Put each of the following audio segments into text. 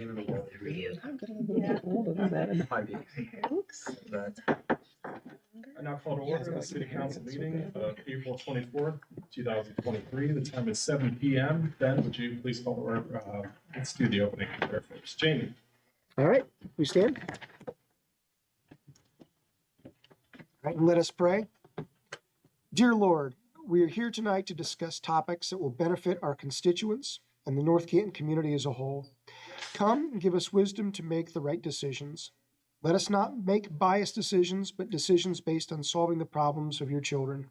I'm getting a little bit older than that. And I now call to order the City Council meeting of April 24th, 2023. The time is 7 p.m. Ben, would you please call to order? Let's do the opening prayer first. Jamie. All right, we stand. All right, and let us pray. Dear Lord, we are here tonight to discuss topics that will benefit our constituents and the North Canton community as a whole. Come and give us wisdom to make the right decisions. Let us not make biased decisions, but decisions based on solving the problems of your children.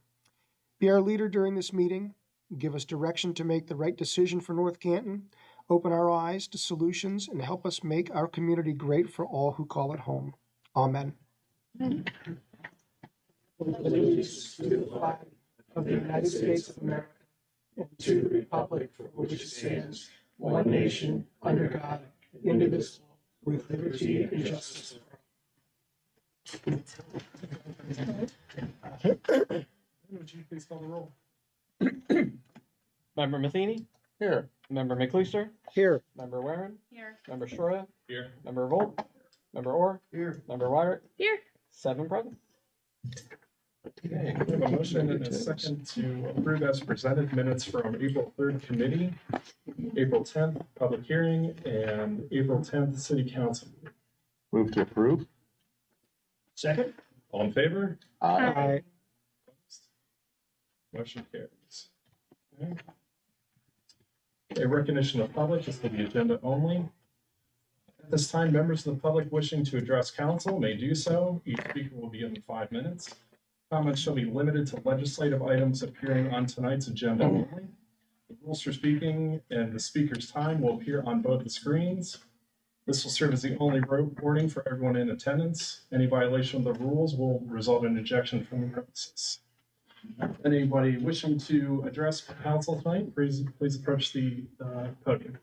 Be our leader during this meeting. Give us direction to make the right decision for North Canton. Open our eyes to solutions and help us make our community great for all who call it home. Amen. allegiance to the flag of the United States of America and to the republic for which it stands, one nation, under God, indivisible, with liberty and justice for all. Would you please call the roll? Member Matheny? Here. Member McLeister? Here. Member Warren? Here. Member Shroya? Here. Member Volt? Member Orr? Here. Member Weirich? Here. 7 present. Okay, we have a motion and a second to approve as presented minutes from April 3rd committee, April 10th public hearing, and April 10th city council. Move to approve. Second. All in favor? Aye. Motion carries. Okay. A recognition of public is for the agenda only. At this time, members of the public wishing to address council may do so. Each speaker will be given 5 minutes. Comments shall be limited to legislative items appearing on tonight's agenda only. The rules for speaking and the speaker's time will appear on both the screens. This will serve as the only warning for everyone in attendance. Any violation of the rules will result in ejection from the premises. Anybody wishing to address council tonight, please approach the podium.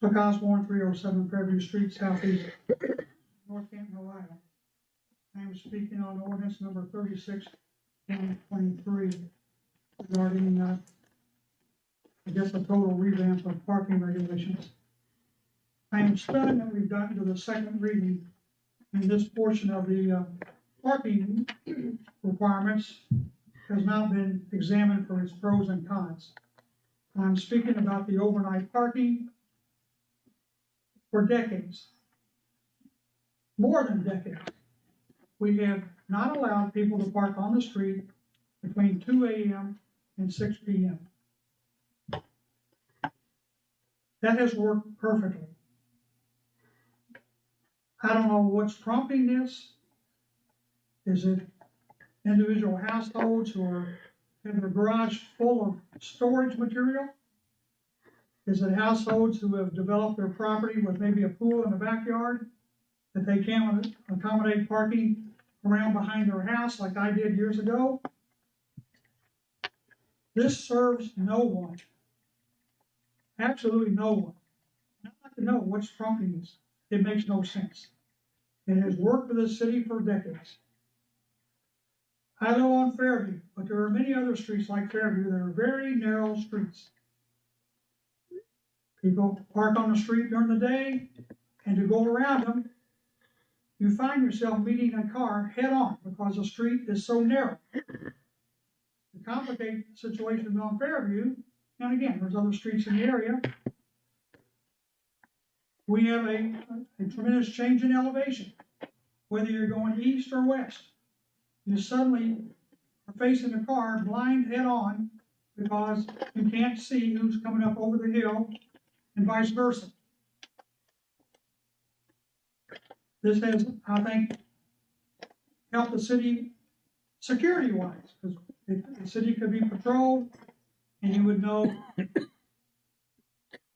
Chuck Osborne, 307 Fairview Street, Southeast, North Canton, Ohio. I am speaking on ordinance number 36, 2023, regarding, the total revamp of parking regulations. I am stunned that we've gotten to the second reading, and this portion of the parking requirements has not been examined for its pros and cons. I'm speaking about the overnight parking. For decades, more than decades, we have not allowed people to park on the street between 2 a.m. and 6 p.m. That has worked perfectly. I don't know what's prompting this. Is it individual households who have their garage full of storage material? Is it households who have developed their property with maybe a pool in the backyard that they can't accommodate parking around behind their house like I did years ago? This serves no one. Absolutely no one. I'd like to know what's prompting this. It makes no sense. It has worked for the city for decades. I live on Fairview, but there are many other streets like Fairview that are very narrow streets. People park on the street during the day, and to go around them, you find yourself meeting a car head on because the street is so narrow. To complicate situations on Fairview, and again, there's other streets in the area, we have a tremendous change in elevation. Whether you're going east or west, you suddenly are facing a car blind head on because you can't see who's coming up over the hill, and vice versa. This has, I think, helped the city security-wise, because the city could be patrolled, and you would know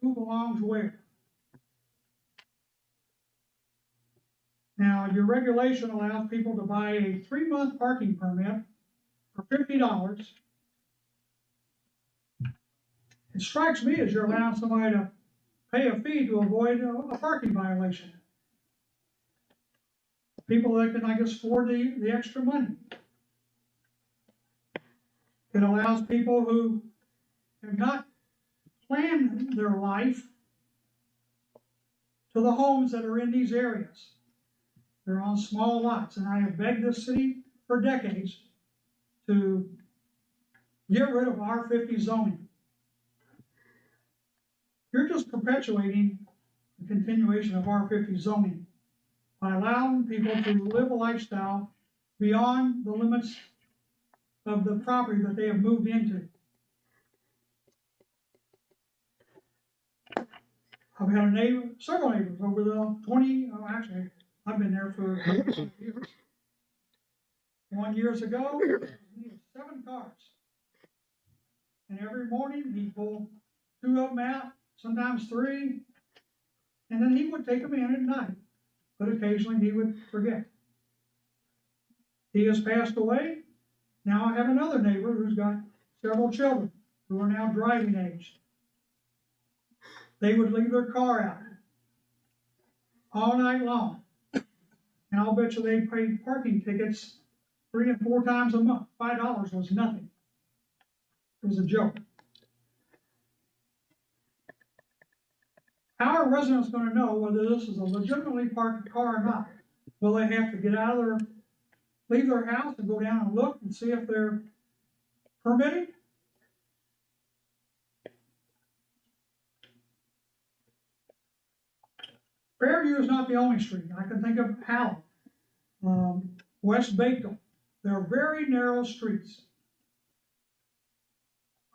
who belongs where. Now, your regulation allows people to buy a 3-month parking permit for $50. It strikes me as you're allowing somebody to pay a fee to avoid a parking violation. People that can, I guess, afford the extra money. It allows people who have not planned their life to the homes that are in these areas. They're on small lots, and I have begged this city for decades to get rid of R50 zoning. You're just perpetuating the continuation of R50 zoning by allowing people to live a lifestyle beyond the limits of the property that they have moved into. I've had a neighbor, several neighbors over the 20, oh, actually, I've been there for 25 years. 1 year ago, he had 7 cars. And every morning he'd pull 2 of them out, sometimes 3, and then he would take them in at night. But occasionally he would forget. He has passed away. Now I have another neighbor who's got several children who are now driving age. They would leave their car out all night long. And I'll bet you they paid parking tickets 3 and 4 times a month. $5 was nothing. It was a joke. How are residents going to know whether this is a legitimately parked car or not? Will they have to get out of leave their house and go down and look and see if they're permitted? Fairview is not the only street. I can think of Howell, West Bakeville. They're very narrow streets.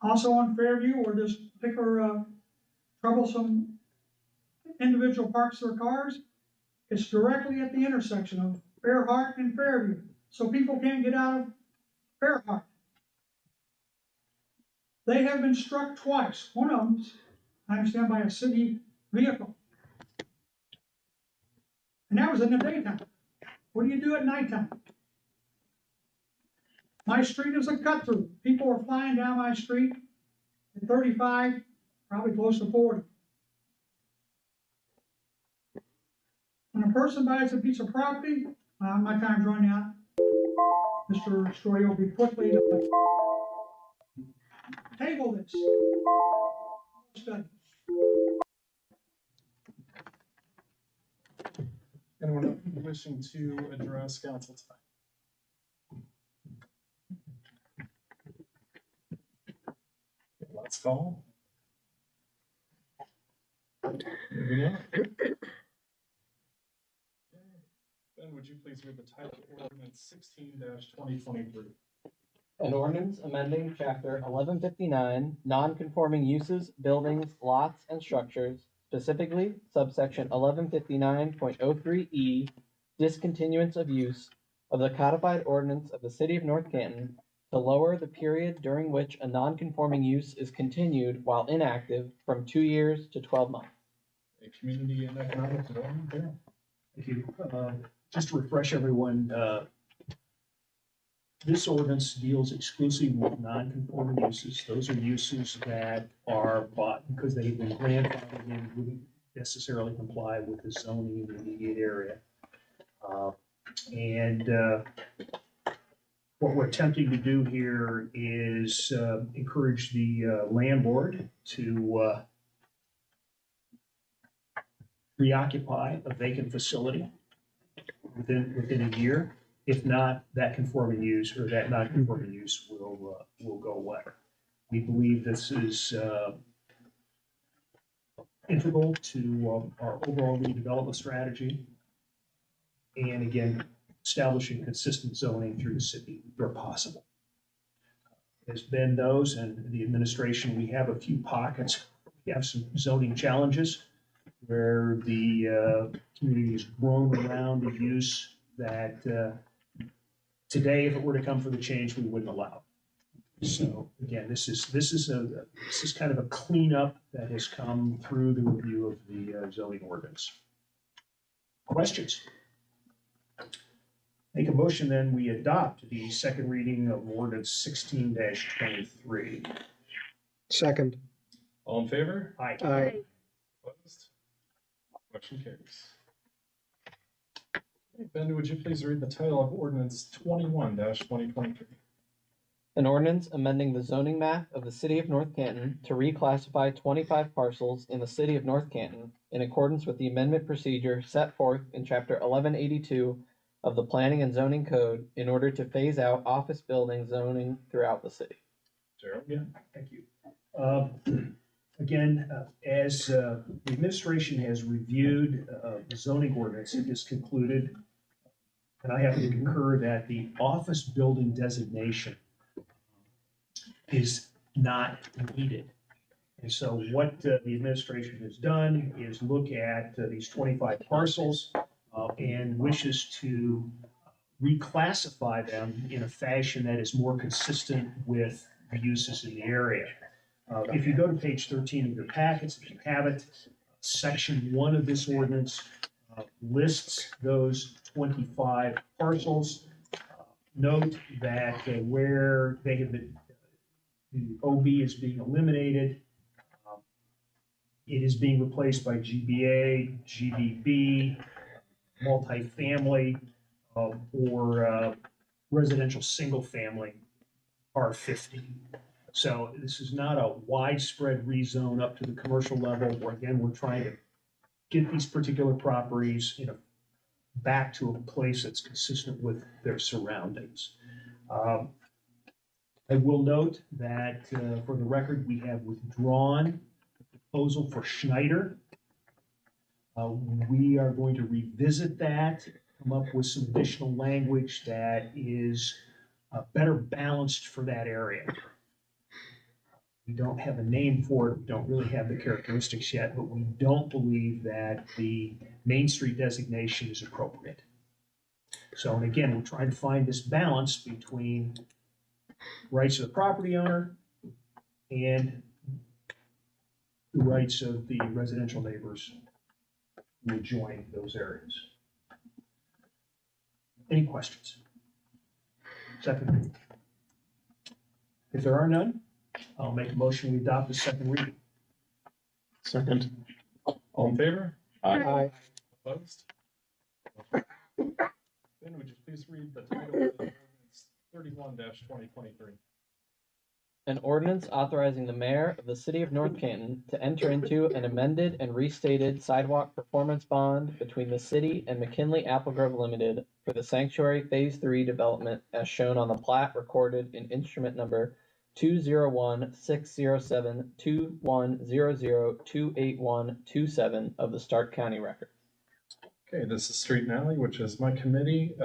Also on Fairview, where this particular troublesome individual parks their cars, it's directly at the intersection of Fairhart and Fairview. So people can't get out of Fairhart. They have been struck twice. One of them, I understand, by a city vehicle. And that was in the daytime. What do you do at nighttime? My street is a cut through. People are flying down my street at 35, probably close to 40. When a person buys a piece of property, my time's running out. Mr. Story will be quickly to table this study. Anyone wishing to address council tonight? Let's call. Moving on. Ben, would you please read the title of ordinance 16-2023? An ordinance amending chapter 1159, non-conforming uses, buildings, lots, and structures, specifically subsection 1159.03E, discontinuance of use of the codified ordinance of the city of North Canton to lower the period during which a non-conforming use is continued while inactive from 2 years to 12 months. A community and economic development there. Thank you. Just to refresh everyone, this ordinance deals exclusively with non-conforming uses. Those are uses that are bought because they've been grandfathered in, wouldn't necessarily comply with the zoning in the immediate area. What we're attempting to do here is encourage the landlord to reoccupy a vacant facility within a year. If not, that conforming use or that non-conforming use will go away. We believe this is integral to our overall redevelopment strategy. And again, establishing consistent zoning through the city where possible. As Ben knows, and the administration, we have a few pockets. We have some zoning challenges where the community has grown around the use that today, if it were to come for the change, we wouldn't allow. So again, this is kind of a cleanup that has come through the review of the zoning ordinance. Questions? Make a motion, then we adopt the second reading of ordinance 16-23. Second. All in favor? Aye. Aye. Opposed? Motion carries. Okay, Ben, would you please read the title of ordinance 21-2023? An ordinance amending the zoning map of the city of North Canton to reclassify 25 parcels in the city of North Canton in accordance with the amendment procedure set forth in chapter 1182 of the Planning and Zoning Code in order to phase out office building zoning throughout the city. Gerald? Yeah, thank you. Again, as the administration has reviewed the zoning ordinance, it has concluded, and I have to concur, that the office building designation is not needed. And so what the administration has done is look at these 25 parcels and wishes to reclassify them in a fashion that is more consistent with the uses in the area. If you go to page 13 of your packets, if you have it, section 1 of this ordinance lists those 25 parcels. Note that where they have been, the OB is being eliminated, it is being replaced by GBA, GBB, multifamily, or residential single family R50. So this is not a widespread rezone up to the commercial level, where again, we're trying to get these particular properties back to a place that's consistent with their surroundings. I will note that for the record, we have withdrawn the proposal for Schneider. We are going to revisit that, come up with some additional language that is better balanced for that area. We don't have a name for it, we don't really have the characteristics yet, but we don't believe that the Main Street designation is appropriate. So, and again, we're trying to find this balance between rights of the property owner and the rights of the residential neighbors who adjoin those areas. Any questions? Second reading. If there are none, I'll make a motion we adopt the second reading. Second. All in favor? Aye. Opposed? Ben, would you please read the title of ordinance 31-2023? An ordinance authorizing the mayor of the city of North Canton to enter into an amended and restated sidewalk performance bond between the city and McKinley Applegrove Limited for the Sanctuary Phase 3 development as shown on the plat recorded in instrument number 201-607-2100-28127 of the Stark County Record. Okay, this is Street and Alley, which is my committee.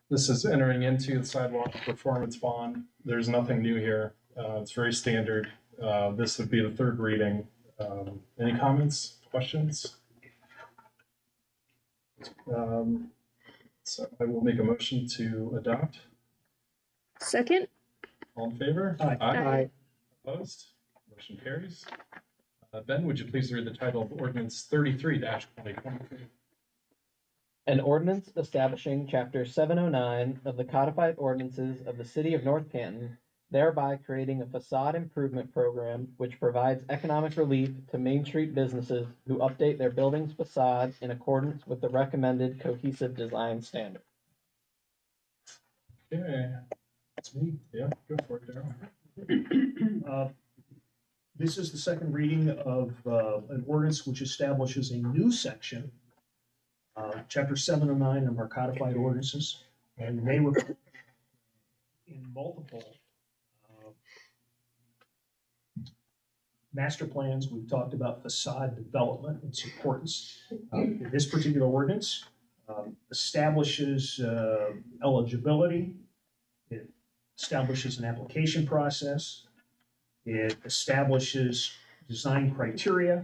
This is entering into the sidewalk performance bond. There's nothing new here. It's very standard. This would be the third reading. Any comments, questions? So I will make a motion to adopt. Second? All in favor? Aye. Aye. Opposed? Motion carries. Ben, would you please read the title of ordinance 33-2023? An ordinance establishing chapter 709 of the codified ordinances of the city of North Canton, thereby creating a facade improvement program which provides economic relief to Main Street businesses who update their building's facade in accordance with the recommended cohesive design standard. Okay, That's me. yeah, go for it, Darrell. This is the second reading of an ordinance which establishes a new section, chapter 709 of our codified ordinances, and they were in multiple master plans. We've talked about facade development and its importance. In this particular ordinance, establishes eligibility. It establishes an application process. It establishes design criteria.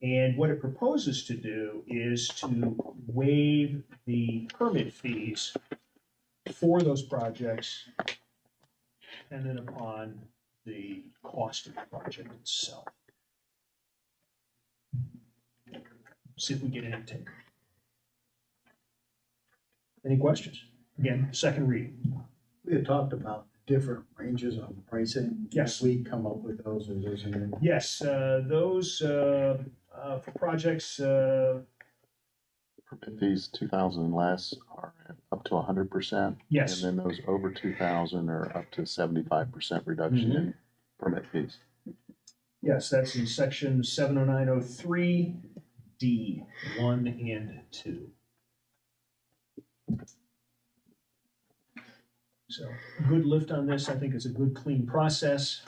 And what it proposes to do is to waive the permit fees for those projects dependent upon the cost of the project itself. See if we get an intake. Any questions? Again, second reading. We had talked about different ranges of pricing. Yes. Have we come up with those, or those in? Yes, those for projects permit fees 2,000 and less are at up to 100%. Yes. And then those over 2,000 are up to 75% reduction in permit fees. Yes, that's in section 70903 D 1 and 2. So good lift on this. I think it's a good, clean process.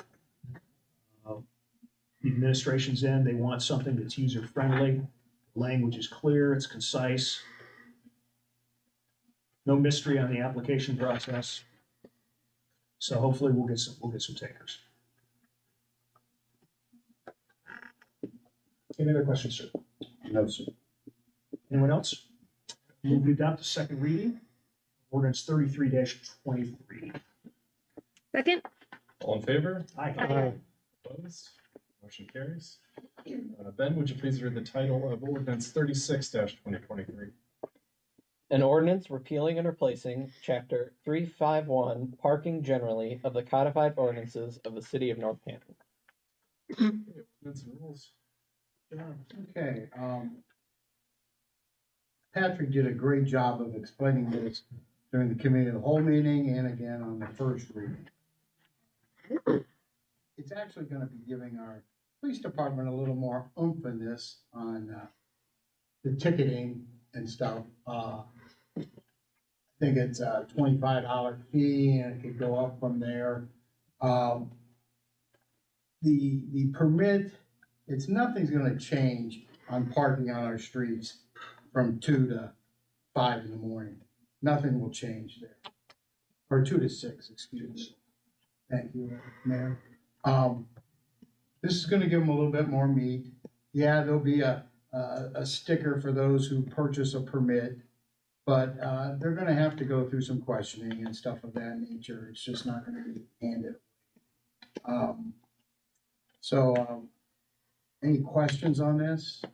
The administration's end, they want something that's user-friendly. Language is clear, it's concise. No mystery on the application process. So hopefully we'll get some takers. Any other questions, sir? No, sir. Anyone else? Move to adopt the second reading, ordinance 33-23. Second. All in favor? Aye. Opposed? Motion carries. Ben, would you please read the title of ordinance 36-2023? An ordinance repealing and replacing chapter 351 parking generally of the codified ordinances of the city of North Canton. Ordinance and rules. John. Okay, Patrick did a great job of explaining this during the committee of the whole meeting and again on the first reading. It's actually gonna be giving our police department a little more oomph in this on, the ticketing and stuff. I think it's a $25 fee and it could go up from there. The permit, nothing's gonna change on parking on our streets from 2 to 5 in the morning. Nothing will change there. Or 2 to 6, excuse me. Thank you, Mayor. This is gonna give them a little bit more meat. Yeah, there'll be a sticker for those who purchase a permit, but, they're gonna have to go through some questioning and stuff of that nature. It's just not gonna be handed. Any questions on this?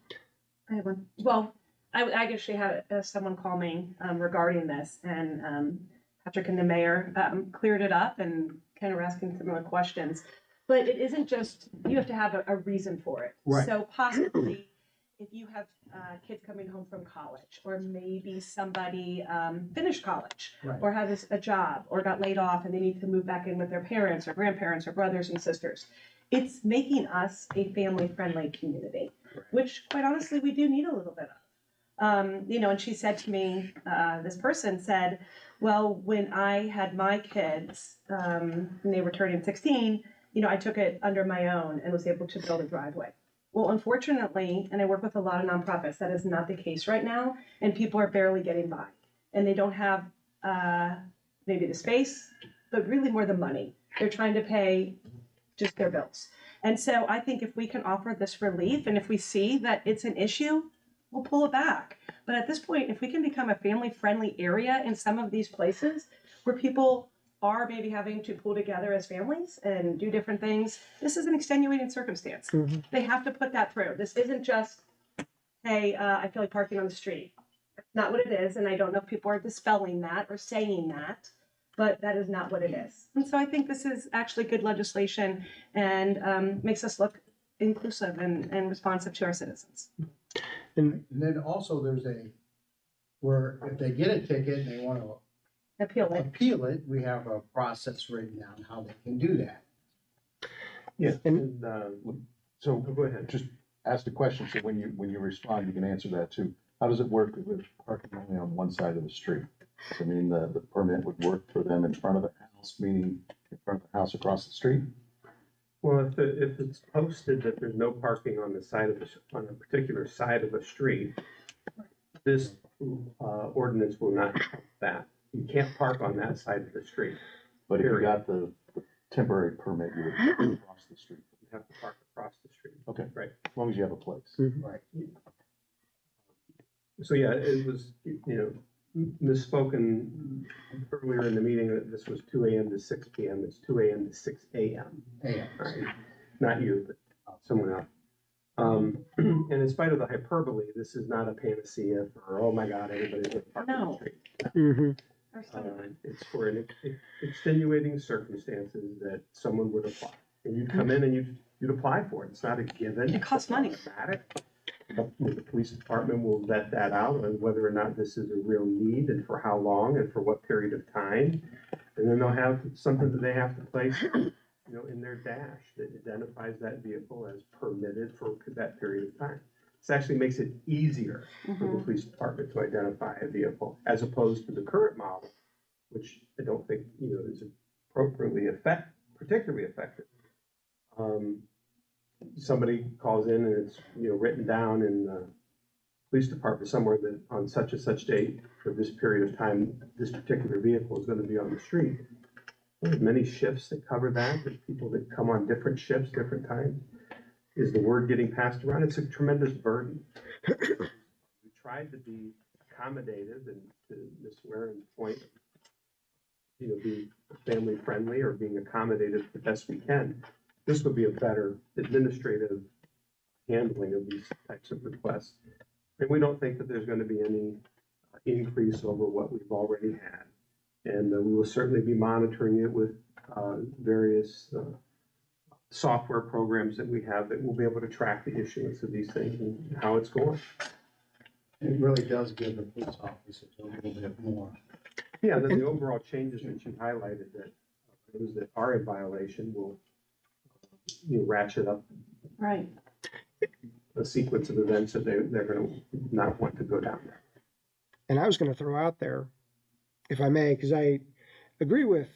I have one. Well, I actually had someone call me regarding this, and Patrick and the mayor cleared it up and kind of were asking some more questions. But it isn't just, you have to have a reason for it. Right. So possibly, if you have kids coming home from college, or maybe somebody finished college, Right. or has a job, or got laid off and they need to move back in with their parents or grandparents or brothers and sisters. It's making us a family-friendly community, which quite honestly, we do need a little bit of. And she said to me, this person said, well, when I had my kids, when they were turning 16, I took it under my own and was able to build a driveway. Well, unfortunately, and I work with a lot of nonprofits, that is not the case right now, and people are barely getting by. And they don't have maybe the space, but really more the money. They're trying to pay just their bills. And so I think if we can offer this relief, and if we see that it's an issue, we'll pull it back. But at this point, if we can become a family-friendly area in some of these places where people are maybe having to pull together as families and do different things, this is an extenuating circumstance. Mhm. They have to put that through. This isn't just, hey, I feel like parking on the street. That's not what it is, and I don't know if people are dispelling that or saying that, but that is not what it is. And so I think this is actually good legislation and makes us look inclusive and responsive to our citizens. And And then also there's where if they get a ticket and they want to Appeal it. appeal it, we have a process written down how they can do that. Yeah. And- So go ahead. Just ask the question. So when you respond, you can answer that too. How does it work with parking only on one side of the street? So, I mean, the permit would work for them in front of the house, meaning in front of the house across the street? Well, if it's posted that there's no parking on on a particular side of a street, this ordinance will not count that. You can't park on that side of the street. But if you Period. got the temporary permit, you would park across the street. You have to park across the street. Okay. Right. As long as you have a place. Right. So yeah, it was, misspoken earlier in the meeting that this was 2 a.m. to 6 p.m. It's 2 a.m. to 6 a.m. Yeah. Right. Not you, but someone else. And in spite of the hyperbole, this is not a panacea for, oh my God, everybody's going to park on the No. street. Mhm. It's for extenuating circumstances that someone would apply. And you'd come in and you'd apply for it. It's not a given. It costs money. It's not automatic. The police department will vet that out on whether or not this is a real need and for how long and for what period of time. And then they'll have something that they have to place, in their dash that identifies that vehicle as permitted for that period of time. This actually makes it easier for the police department to identify a vehicle as opposed to the current model, which I don't think, is particularly effective. Somebody calls in and it's, written down in the police department somewhere that on such and such date for this period of time, this particular vehicle is going to be on the street. There's many shifts that cover that. There's people that come on different shifts, different times. Is the word getting passed around? It's a tremendous burden. We tried to be accommodative and to Ms. Waring's point, being family friendly or being accommodative the best we can. This would be a better administrative handling of these types of requests. And we don't think that there's going to be any increase over what we've already had. And we will certainly be monitoring it with various software programs that we have that will be able to track the issuance of these things and how it's going. It really does give the police officers a little bit more. Yeah, then the overall changes that you highlighted, that those that are in violation will ratchet up Right. a sequence of events that they're going to not want to go down there. And I was going to throw out there, if I may, because I agree with,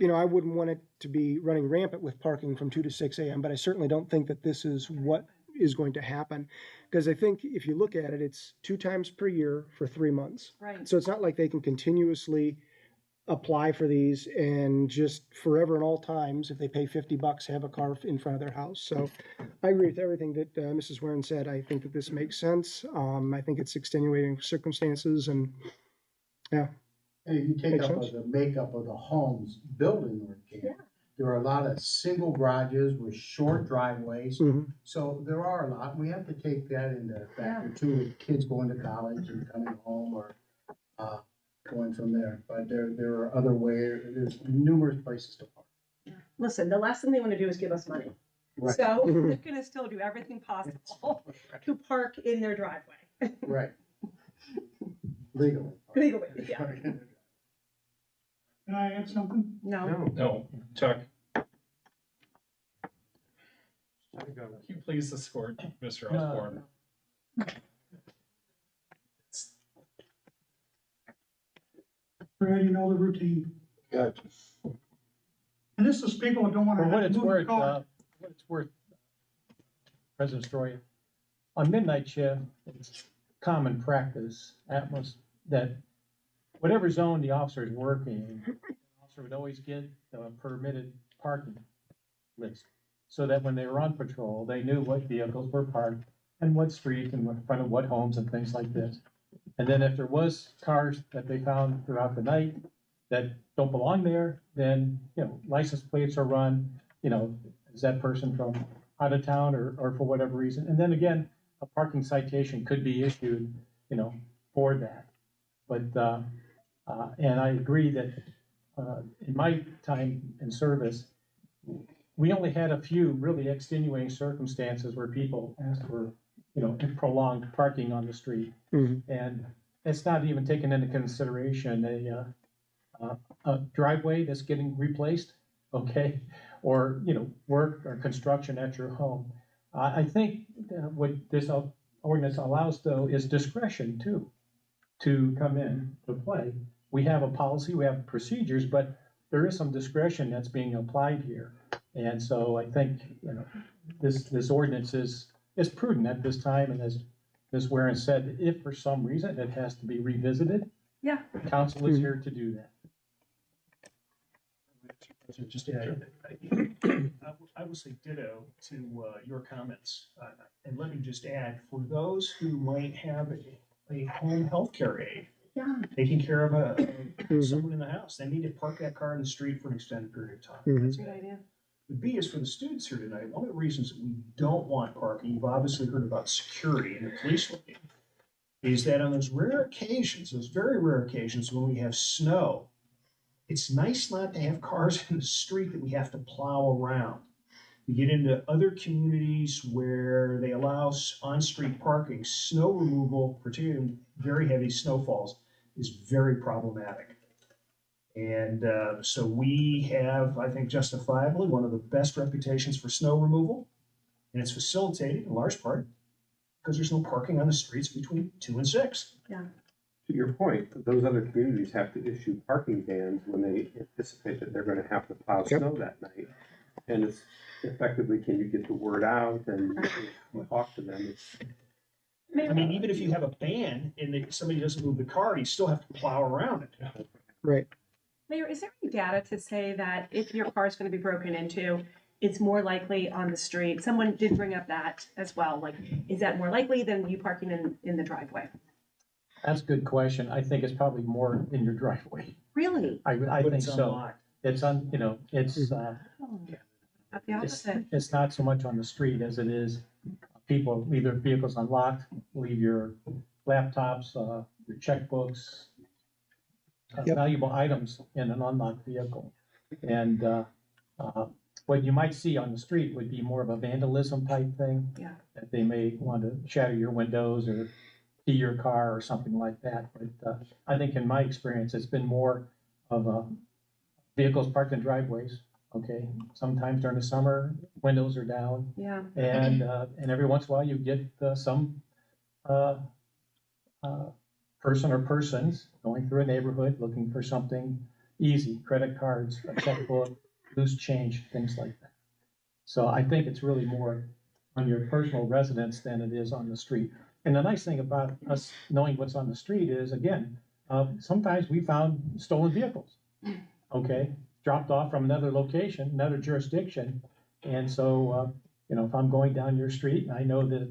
I wouldn't want it to be running rampant with parking from 2 to 6 a.m., but I certainly don't think that this is what is going to happen. Because I think if you look at it, it's 2 times per year for 3 months. Right. So it's not like they can continuously apply for these and just forever and all times, if they pay $50, have a car in front of their house. So I agree with everything that Mrs. Warren said. I think that this makes sense. I think it's extenuating circumstances, and yeah. And if you take Makes up sense. the makeup of the homes built in North Canton, there are a lot of single garages with short driveways. Mhm. So there are a lot. We have to take that into factor too, with kids going to college and coming home or going from there. But there are other ways, there's numerous places to park. Listen, the last thing they want to do is give us money. Right. So they're gonna still do everything possible to park in their driveway. Right. Legally. Legally, yeah. Can I add something? No. No, Chuck. Can you please escort Mr. Osborne? Brad, you know the routine. Gotcha. And this is people that don't want For to what have it's to move their worth, car. President Story, on midnight shift, it's common practice that whatever zone the officer is working, the officer would always get the permitted parking list. So that when they were on patrol, they knew what vehicles were parked and what street and in front of what homes and things like this. And then if there was cars that they found throughout the night that don't belong there, then, license plates are run, is that person from out of town or for whatever reason. And then again, a parking citation could be issued, for that. But, and I agree that, in my time in service, we only had a few really extenuating circumstances where people asked for, prolonged parking on the street. Mhm. And it's not even taken into consideration a driveway that's getting replaced, okay? Or, work or construction at your home. I think what this ordinance allows though is discretion too, to come in to play. We have a policy, we have procedures, but there is some discretion that's being applied here. And so I think, this ordinance is prudent at this time. And as Ms. Warren said, if for some reason it has to be revisited, Yeah. council is here to do that. Just I will say ditto to your comments. And let me just add, for those who might have a home healthcare aide, Yeah. taking care of someone in the house, they need to park that car in the street for an extended period of time. Mhm. That's Good idea. The B is for the students here tonight. One of the reasons that we don't want parking, you've obviously heard about security and the police looking, is that on those rare occasions, those very rare occasions when we have snow, it's nice not to have cars in the street that we have to plow around. You get into other communities where they allow on-street parking, snow removal, particularly in very heavy snowfalls, is very problematic. And so we have, I think justifiably, one of the best reputations for snow removal. And it's facilitated in large part because there's no parking on the streets between 2 and 6. To your point, those other communities have to issue parking bans when they anticipate that they're gonna have to plow snow that night. And it's effectively, can you get the word out and talk to them? I mean, even if you have a ban and somebody doesn't move the car, you still have to plow around it. Right. Mayor, is there any data to say that if your car is going to be broken into, it's more likely on the street? Someone did bring up that as well. Like, is that more likely than you parking in the driveway? That's a good question. I think it's probably more in your driveway. Really? I But think it's so. unlocked. It's it's, Not the opposite. it's not so much on the street as it is people leave their vehicles unlocked, leave your laptops, your checkbooks, Yep. valuable items in an unlocked vehicle. And, what you might see on the street would be more of a vandalism type thing. Yeah. That they may want to shatter your windows or key your car or something like that. But, I think in my experience, it's been more of, vehicles parked in driveways. Okay, sometimes during the summer, windows are down, Yeah. and every once in a while you get some person or persons going through a neighborhood looking for something easy, credit cards, a checkbook, loose change, things like that. So I think it's really more on your personal residence than it is on the street. And the nice thing about us knowing what's on the street is, again, sometimes we found stolen vehicles. Okay, dropped off from another location, another jurisdiction. And so, if I'm going down your street and I know that,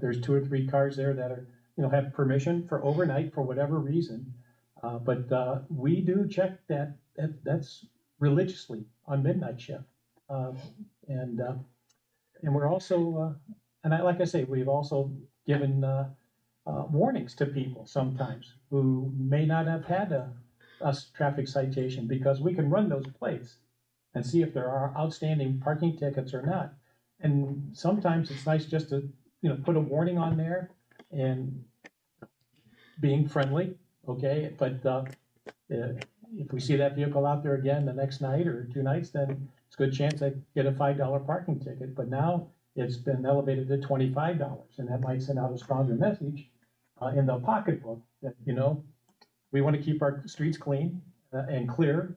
there's 2 or 3 cars there that are, have permission for overnight for whatever reason. But we do check that's religiously on midnight shift. And we're also, like I say, we've also given warnings to people sometimes who may not have had a traffic citation, because we can run those plates and see if there are outstanding parking tickets or not. And sometimes it's nice just to, put a warning on there and being friendly, okay? But if we see that vehicle out there again the next night or 2 nights, then it's a good chance I get a $5 parking ticket. But now it's been elevated to $25, and that might send out a stronger message in the pocketbook that, we want to keep our streets clean and clear,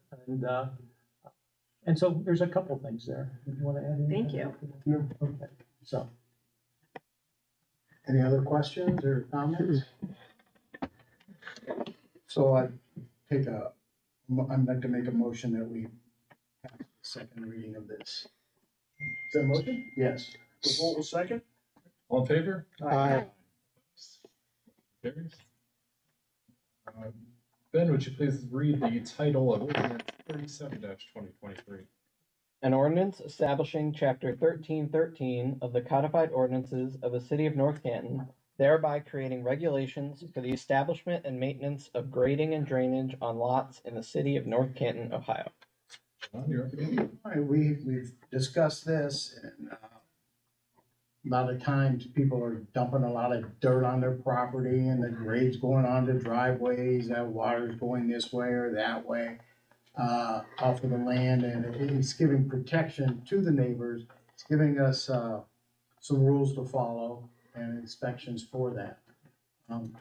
and so there's a couple things there. Did you want to add anything? Thank you. No. Okay, so. Any other questions or comments? So I'd like to make a motion that we have the second reading of this. Is that a motion? Yes. Revolt will second. All in favor? Aye. Carries. Ben, would you please read the title of ordinance 37-2023? An ordinance establishing chapter 1313 of the codified ordinances of the city of North Canton, thereby creating regulations for the establishment and maintenance of grading and drainage on lots in the city of North Canton, Ohio. John, you're up again. All right, we've discussed this, and a lot of times people are dumping a lot of dirt on their property, and the grade's going onto driveways, that water's going this way or that way, off of the land, and it's giving protection to the neighbors. It's giving us, some rules to follow and inspections for that.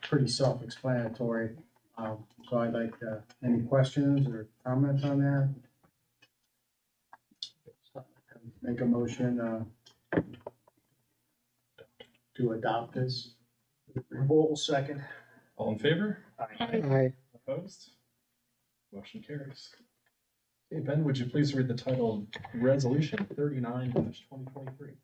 Pretty self-explanatory. So I'd like, any questions or comments on that? Make a motion, to adopt this. Revolt will second. All in favor? Aye. Opposed? Motion carries. Okay, Ben, would you please read the title of Resolution 39-2023?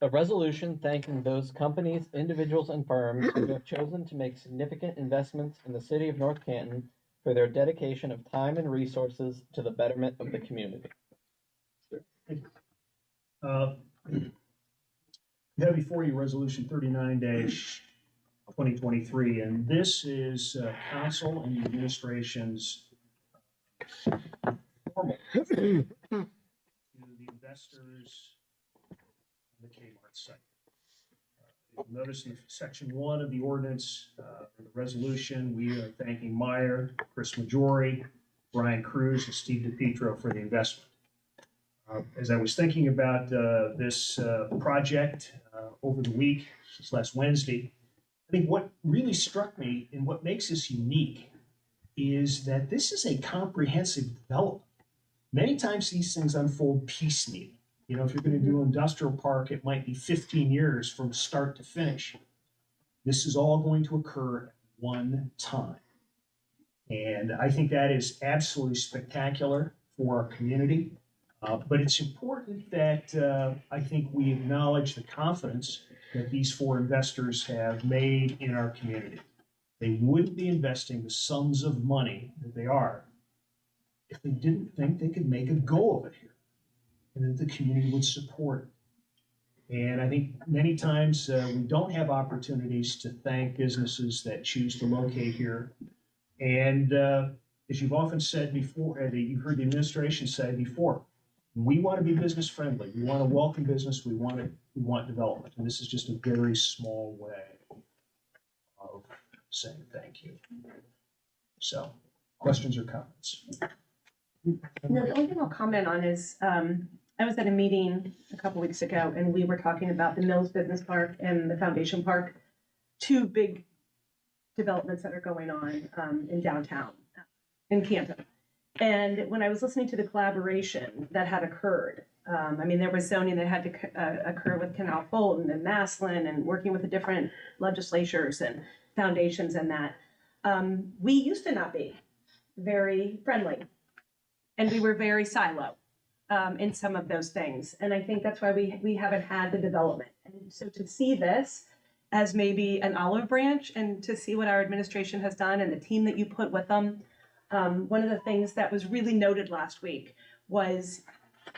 A resolution thanking those companies, individuals, and firms who have chosen to make significant investments in the city of North Canton for their dedication of time and resources to the betterment of the community. You have before you Resolution 39-2023, and this is council and the administration's formal to the investors on the Kmart site. You'll notice in section 1 of the ordinance, the resolution, we are thanking Meyer, Chris Majori, Brian Cruz, and Steve DePietro for the investment. As I was thinking about this project over the week, since last Wednesday, I think what really struck me and what makes this unique is that this is a comprehensive development. Many times these things unfold piecemeal. You know, if you're going to do an industrial park, it might be 15 years from start to finish. This is all going to occur at one time. And I think that is absolutely spectacular for our community. But it's important that I think we acknowledge the confidence that these 4 investors have made in our community. They wouldn't be investing the sums of money that they are if they didn't think they could make a go of it here and that the community would support it. And I think many times we don't have opportunities to thank businesses that choose to locate here. And as you've often said before, you've heard the administration say before, we want to be business friendly. We want to welcome business. We want development. And this is just a very small way of saying thank you. So, questions or comments? No, the only thing I'll comment on is I was at a meeting a couple weeks ago and we were talking about the Mills Business Park and the Foundation Park, 2 big developments that are going on in downtown, in Canton. And when I was listening to the collaboration that had occurred, I mean, there was zoning that had to occur with Canal Fulton and Maslin and working with the different legislatures and foundations and that. We used to not be very friendly and we were very silo in some of those things. And I think that's why we haven't had the development. And so to see this as maybe an olive branch and to see what our administration has done and the team that you put with them, one of the things that was really noted last week was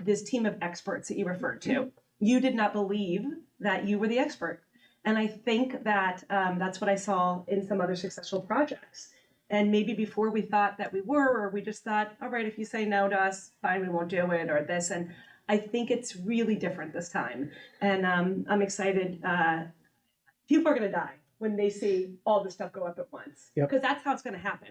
this team of experts that you referred to. You did not believe that you were the expert. And I think that that's what I saw in some other successful projects. And maybe before we thought that we were, or we just thought, all right, if you say no to us, fine, we won't do it, or this. And I think it's really different this time. And I'm excited. People are going to die when they see all this stuff go up at once. Because that's how it's going to happen.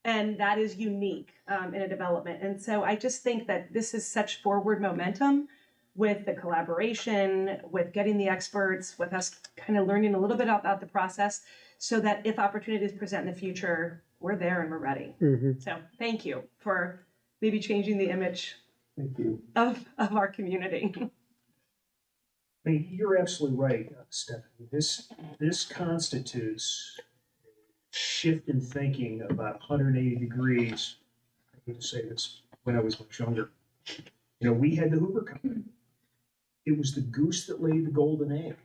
And that is unique in a development. And so I just think that this is such forward momentum with the collaboration, with getting the experts, with us kind of learning a little bit about the process so that if opportunities present in the future, we're there and we're ready. Mm-hmm. So thank you for maybe changing the image of our community. I mean, you're absolutely right, Stephanie. This constitutes shift in thinking about 180 degrees. I hate to say this, when I was much younger. You know, we had the Hoover Company. It was the goose that laid the golden egg.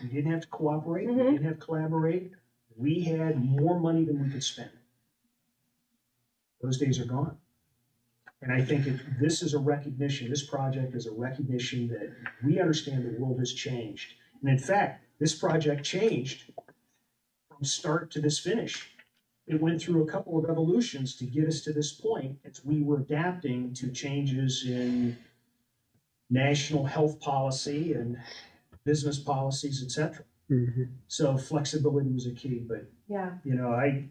We didn't have to cooperate. We didn't have to collaborate. We had more money than we could spend. Those days are gone. And I think this is a recognition, this project is a recognition that we understand the world has changed. And in fact, this project changed from start to this finish. It went through a couple of evolutions to get us to this point as we were adapting to changes in national health policy and business policies, et cetera. Mm-hmm. So flexibility was a key, but you know, I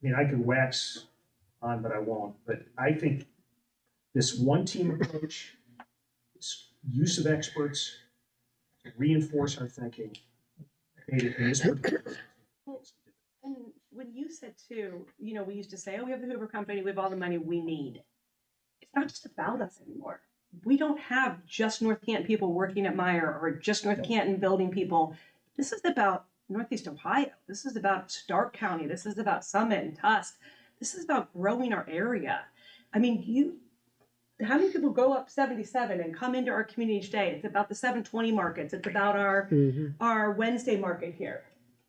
mean, I could wax on, but I won't. But I think this one team approach, this use of experts to reinforce our thinking, made it in this particular. And when you said too, you know, we used to say, oh, we have the Hoover Company, we have all the money we need. It's not just about us anymore. We don't have just North Canton people working at Meyer or just North Canton building people. This is about Northeast Ohio. This is about Stark County. This is about Summit and Tusk. This is about growing our area. I mean, how many people go up 77 and come into our community each day? It's about the 720 markets. It's about our Wednesday market here.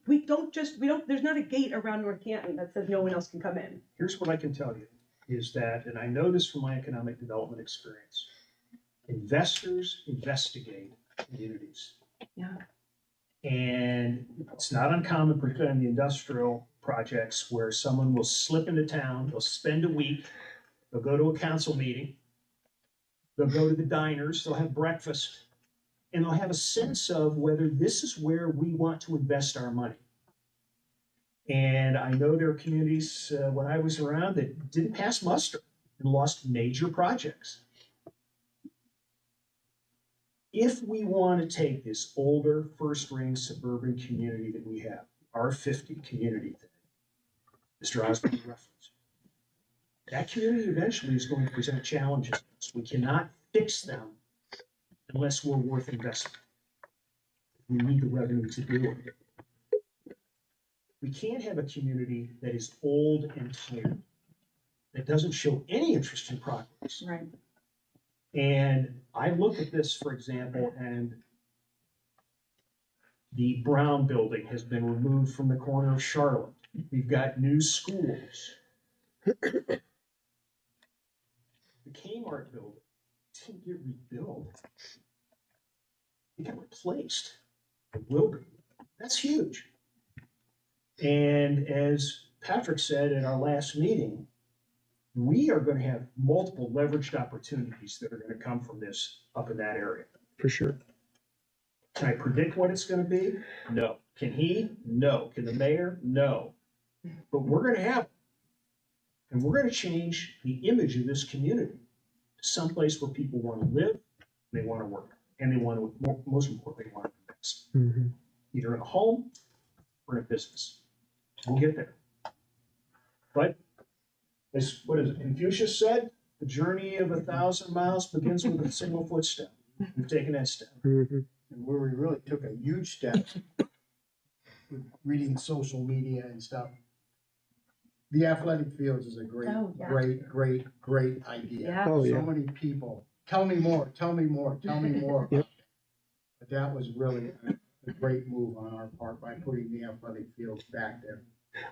There's not a gate around North Canton that says no one else can come in. Here's what I can tell you is that, and I know this from my economic development experience, investors investigate communities. Yeah. And it's not uncommon, particularly in the industrial projects, where someone will slip into town, they'll spend a week, they'll go to a council meeting, They'll go to the diners, they'll have breakfast, and they'll have a sense of whether this is where we want to invest our money. And I know there are communities when I was around that didn't pass muster and lost major projects. If we want to take this older first ring suburban community that we have, our 50 community that Mr. Osborne referenced, that community eventually is going to present challenges. We cannot fix them unless we're worth investment. We need the revenue to do it. We can't have a community that is old and tired, that doesn't show any interest in progress. Right. And I look at this, for example, and the Brown building has been removed from the corner of Charlotte. We've got new schools. The Kmart building didn't get rebuilt. It got replaced. It will be. That's huge. And as Patrick said in our last meeting, we are going to have multiple leveraged opportunities that are going to come from this up in that area. For sure. Can I predict what it's going to be? No. Can he? No. Can the mayor? No. But we're going to have it. And we're going to change the image of this community to someplace where people want to live, they want to work, and they want to, most importantly, they want to invest. Mm-hmm. Either in a home or in a business. We'll get there. But as what is it? Confucius said, the journey of 1,000 miles begins with a single footstep. We've taken that step. Mm-hmm. And where we really took a huge step with reading social media and stuff. The athletic fields is a great, Oh, yeah. great idea. Yeah. Oh, yeah. So many people, tell me more, tell me more, tell me more. Yep. But that was really a great move on our part by putting the athletic fields back there.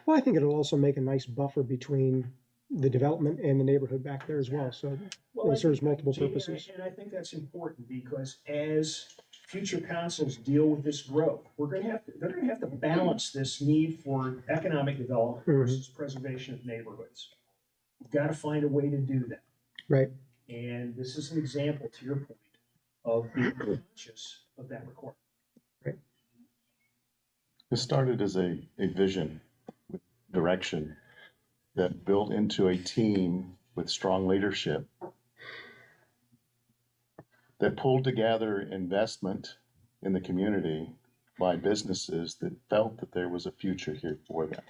Well, I think it'll also make a nice buffer between the development and the neighborhood back there as well. So it serves multiple purposes. And I think that's important because as future councils deal with this growth, they're going to have to balance this need for economic development versus preservation of neighborhoods. We've got to find a way to do that. Right. And this is an example, to your point, of being conscious of that requirement. It started as a vision with direction that built into a team with strong leadership that pulled together investment in the community by businesses that felt that there was a future here for them.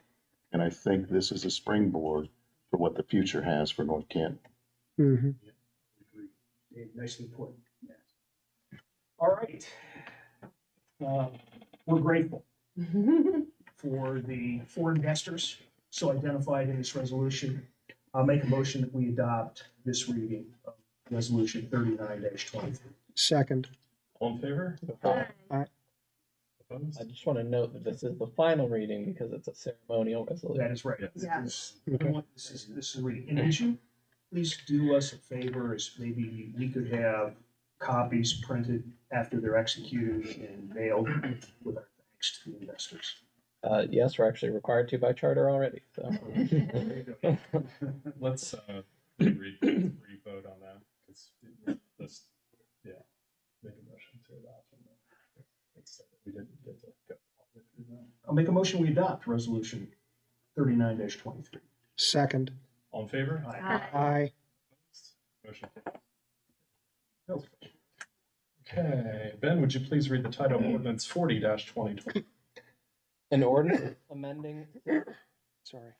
And I think this is a springboard for what the future has for North Canton. Mm-hmm. Nicely put. Yes. All right. We're grateful for the four investors so identified in this resolution. I'll make a motion that we adopt this reading of resolution 39-23. Second. All in favor? Aye. Opposed? I just want to note that this is the final reading because it's a ceremonial resolution. That is right. Yeah. This is a reading. And would you please do us a favor, as maybe we could have copies printed after they're executed and mailed with our thanks to the investors. Yes, we're actually required to by charter already, so. Let's re-vote on that. Let's, yeah, make a motion to adopt. We didn't get to go all the way through that. I'll make a motion, we adopt resolution 39-23. Second. All in favor? Aye. Motion carries. Okay, Ben, would you please read the title of ordinance 40-2020? An ordinance amending, Sorry.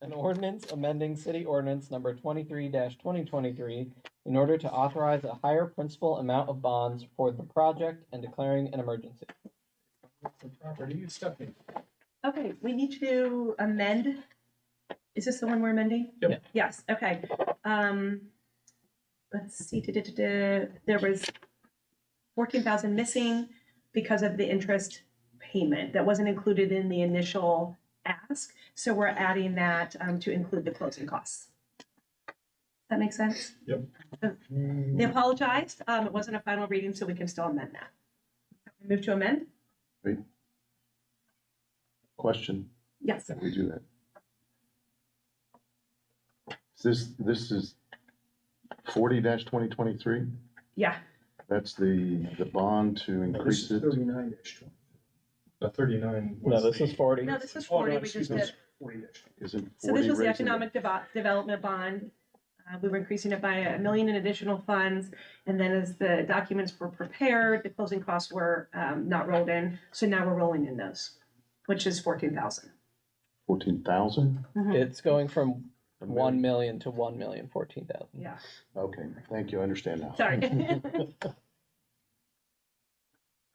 an ordinance amending city ordinance number 23-2023 in order to authorize a higher principal amount of bonds for the project and declaring an emergency. Property, Stephanie. Okay, we need to amend. Is this the one we're amending? Yep. Yeah. Yes, okay. Let's see, there was 14,000 missing because of the interest payment that wasn't included in the initial ask. So we're adding that to include the closing costs. That makes sense? Yep. They apologized. It wasn't a final reading, so we can still amend that. Move to amend? Question, Yes. that we do that. This is 40-2023, Yeah, that's the bond to increase it. 39-20. The 39 No, was this is the, 40. no, this is Oh, 40, no, we excuse just me, did. 40-20. Isn't So this 40 was the raising economic development bond. We were increasing it by $1 million in additional funds. And then as the documents were prepared, the closing costs were not rolled in. So now we're rolling in those, which is 14,000. 14,000? It's going from 1 million to 1,014,000. Yeah, Okay, thank you, I understand now. sorry.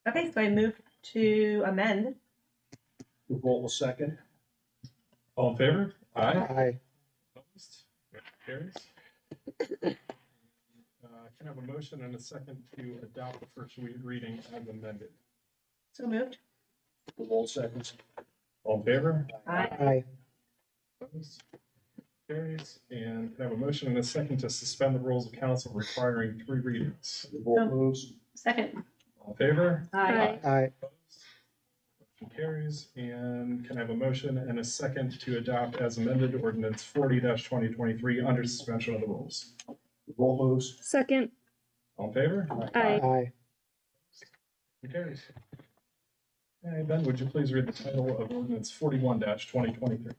Okay, so I move to amend. Revolt will second. all in favor? Aye. Aye. Opposed? Motion carries. Can I have a motion and a second to adopt the first reading as amended? So moved. Revolt seconds. All in favor? Aye. Aye. Opposed? Carries. And can I have a motion and a second to suspend the rules of council requiring 3 readings? Revolt moves. Second. All in favor? Aye. Aye. Opposed? Motion carries. And can I have a motion and a second to adopt as amended ordinance 40-2023 under suspension of the rules? Revolt moves. Second. All in favor? Aye. Aye. Motion carries. Hey, Ben, would you please read the title of ordinance 41-2023?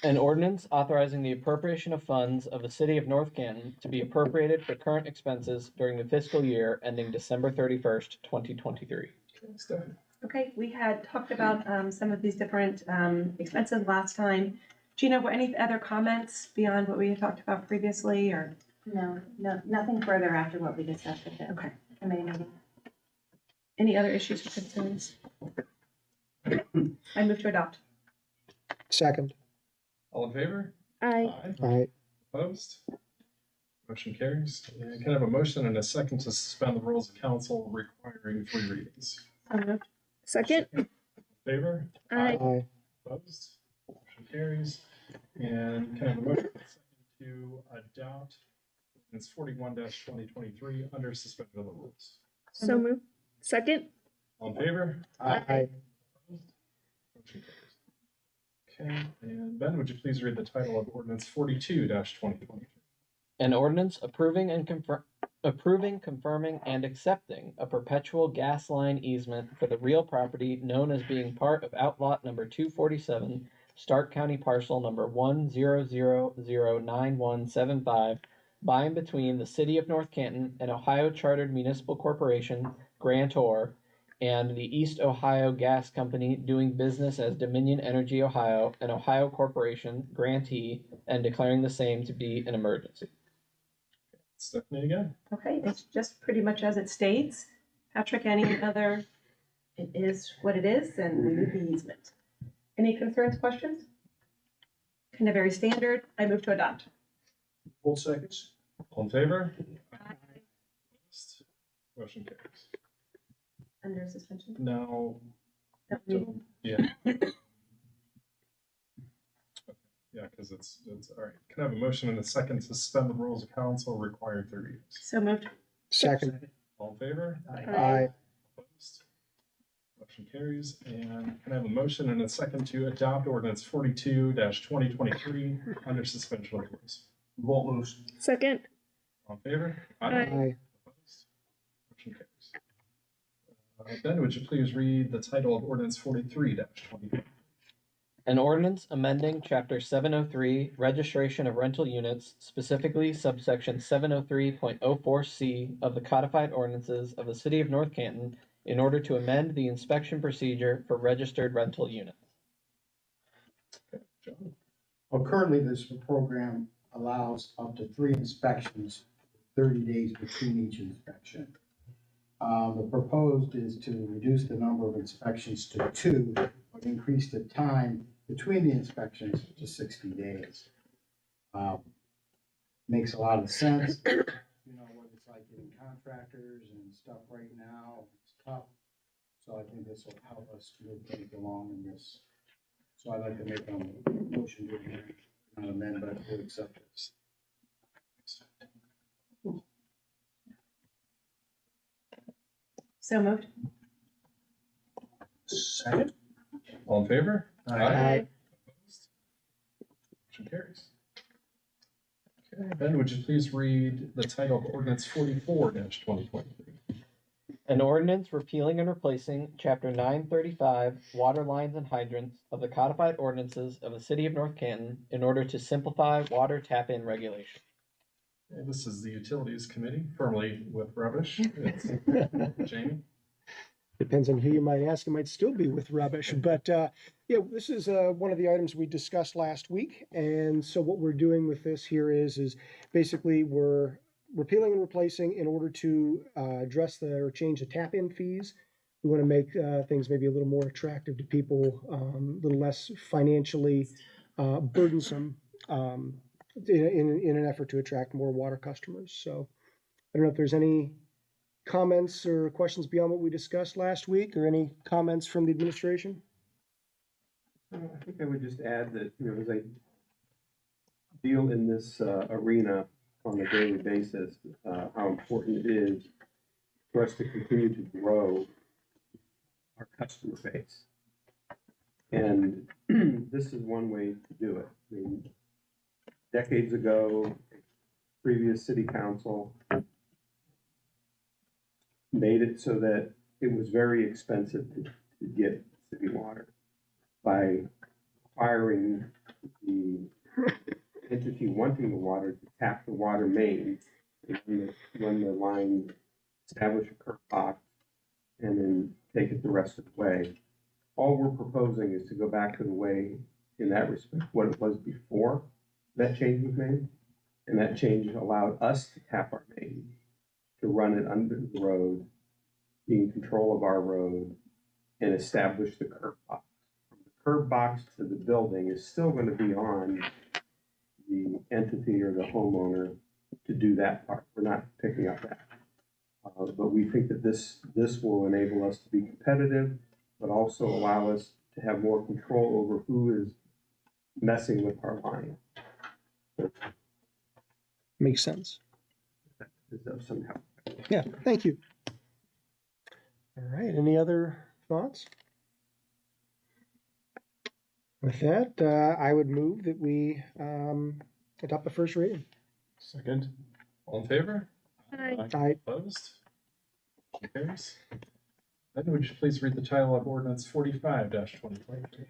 An ordinance authorizing the appropriation of funds of the city of North Canton to be appropriated for current expenses during the fiscal year ending December 31st, 2023. Stephanie. Okay, we had talked about some of these different expenses last time. Gina, were any other comments beyond what we had talked about previously, or? No, nothing further after what we discussed at the Okay. committee meeting. Any other issues or concerns? I move to adopt. Second. All in favor? Aye. Aye. Opposed? Motion carries. And can I have a motion and a second to suspend the rules of council requiring 3 readings? So moved. Second. Favor? Aye. Aye. Opposed? Motion carries. And can I have a motion and a second to adopt ordinance 41-2023 under suspension of the rules? So moved. Second. All in favor? Aye. Motion carries. Okay, and Ben, would you please read the title of ordinance 42-2023? An ordinance approving, confirming, and accepting a perpetual gas line easement for the real property known as being part of outlot number 247, Stark County parcel number 100009175, by and between the city of North Canton and Ohio Chartered Municipal Corporation, grantor, and the East Ohio Gas Company doing business as Dominion Energy Ohio, an Ohio corporation, grantee, and declaring the same to be an emergency. Stephanie again. Okay, it's just pretty much as it states. Patrick, any other? It is what it is, and we need the easement. Any concerns, questions? Kind of very standard. I move to adopt. Revolt seconds. All in favor? Opposed? Motion carries. Under suspension. Now, yeah. Yeah, because it's, all right. Can I have a motion and a second to suspend the rules of council requiring 3 readings? So moved. Second. All in favor? Aye. Opposed? Motion carries. And can I have a motion and a second to adopt ordinance 42-2023 under suspension of the rules? Revolt moves. Second. All in favor? Aye. Opposed? Motion carries. Ben, would you please read the title of ordinance 43-2023? An ordinance amending chapter 703, registration of rental units, specifically subsection 703.04C of the codified ordinances of the city of North Canton in order to amend the inspection procedure for registered rental units. John? Well, currently this program allows up to 3 inspections, 30 days between each inspection. The proposed is to reduce the number of inspections to 2, but increase the time between the inspections to 60 days. Makes a lot of sense. You know what it's like getting contractors and stuff right now, it's tough. So I think this will help us move things along in this. So I'd like to make a motion to amend, not amend, but to accept this. So moved. Second. All in favor? Aye. Opposed? Motion carries. Ben, would you please read the title of ordinance 44-2023? An ordinance repealing and replacing chapter 935, water lines and hydrants of the codified ordinances of the city of North Canton in order to simplify water tap-in regulation. Okay, this is the Utilities Committee, formerly with Rubbish. It's Jamie. Depends on who you might ask. It might still be with rubbish, but yeah, this is one of the items we discussed last week. And so what we're doing with this here is basically we're repealing and replacing in order to address or change the tap-in fees. We want to make things maybe a little more attractive to people, a little less financially burdensome in an effort to attract more water customers. So I don't know if there's any comments or questions beyond what we discussed last week, or any comments from the administration? I think I would just add that, as I deal in this arena on a daily basis, how important it is for us to continue to grow our customer base. And this is one way to do it. I mean, decades ago, previous city council made it so that it was very expensive to get city water by requiring the entity wanting the water to tap the water main and run the line, establish a curb box, and then take it the rest of the way. All we're proposing is to go back to the way, in that respect, what it was before that change was made. And that change allowed us to tap our main, to run it under the road, be in control of our road, and establish the curb box. From the curb box to the building is still going to be on the entity or the homeowner to do that part. We're not picking up that. But we think that this will enable us to be competitive, but also allow us to have more control over who is messing with our line. Makes sense. Is that some help? Yeah, thank you. All right, any other thoughts? With that, I would move that we adopt the first reading. Second. All in favor? Aye. Opposed? Motion carries. Ben, would you please read the title of ordinance 45-2023?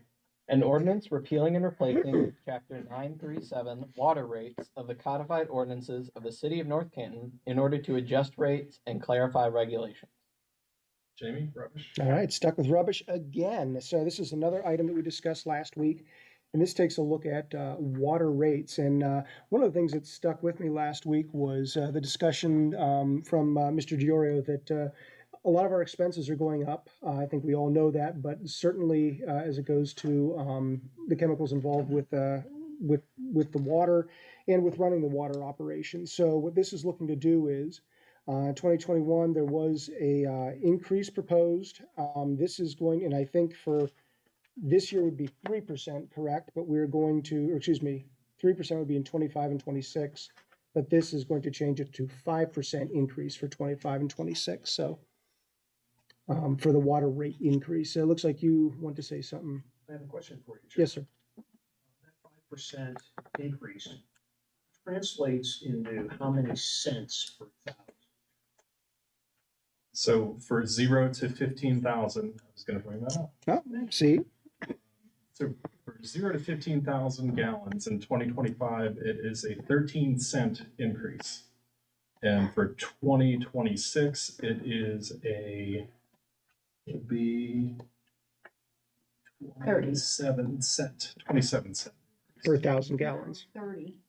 An ordinance repealing and replacing chapter 937, water rates of the codified ordinances of the city of North Canton in order to adjust rates and clarify regulations. Jamie, Rubbish. All right, stuck with rubbish again. So this is another item that we discussed last week, and this takes a look at water rates. And one of the things that stuck with me last week was the discussion from Mr. Giorio that a lot of our expenses are going up. I think we all know that, but certainly as it goes to the chemicals involved with the water and with running the water operation. So what this is looking to do is 2021, there was a increase proposed. This is going, and I think for this year would be 3%, correct? But we're going to, or excuse me, 3% would be in 25 and 26, but this is going to change it to 5% increase for 25 and 26. So for the water rate increase. So it looks like you want to say something. I have a question for you, Chair. Yes, sir. That 5% increase translates into how many cents per thousand? So for 0 to 15,000, I was going to bring that up. Oh, see? So for 0 to 15,000 gallons in 2025, it is a 13-cent increase. And for 2026, it'll be 27 cent. Per 1,000 gallons. 30.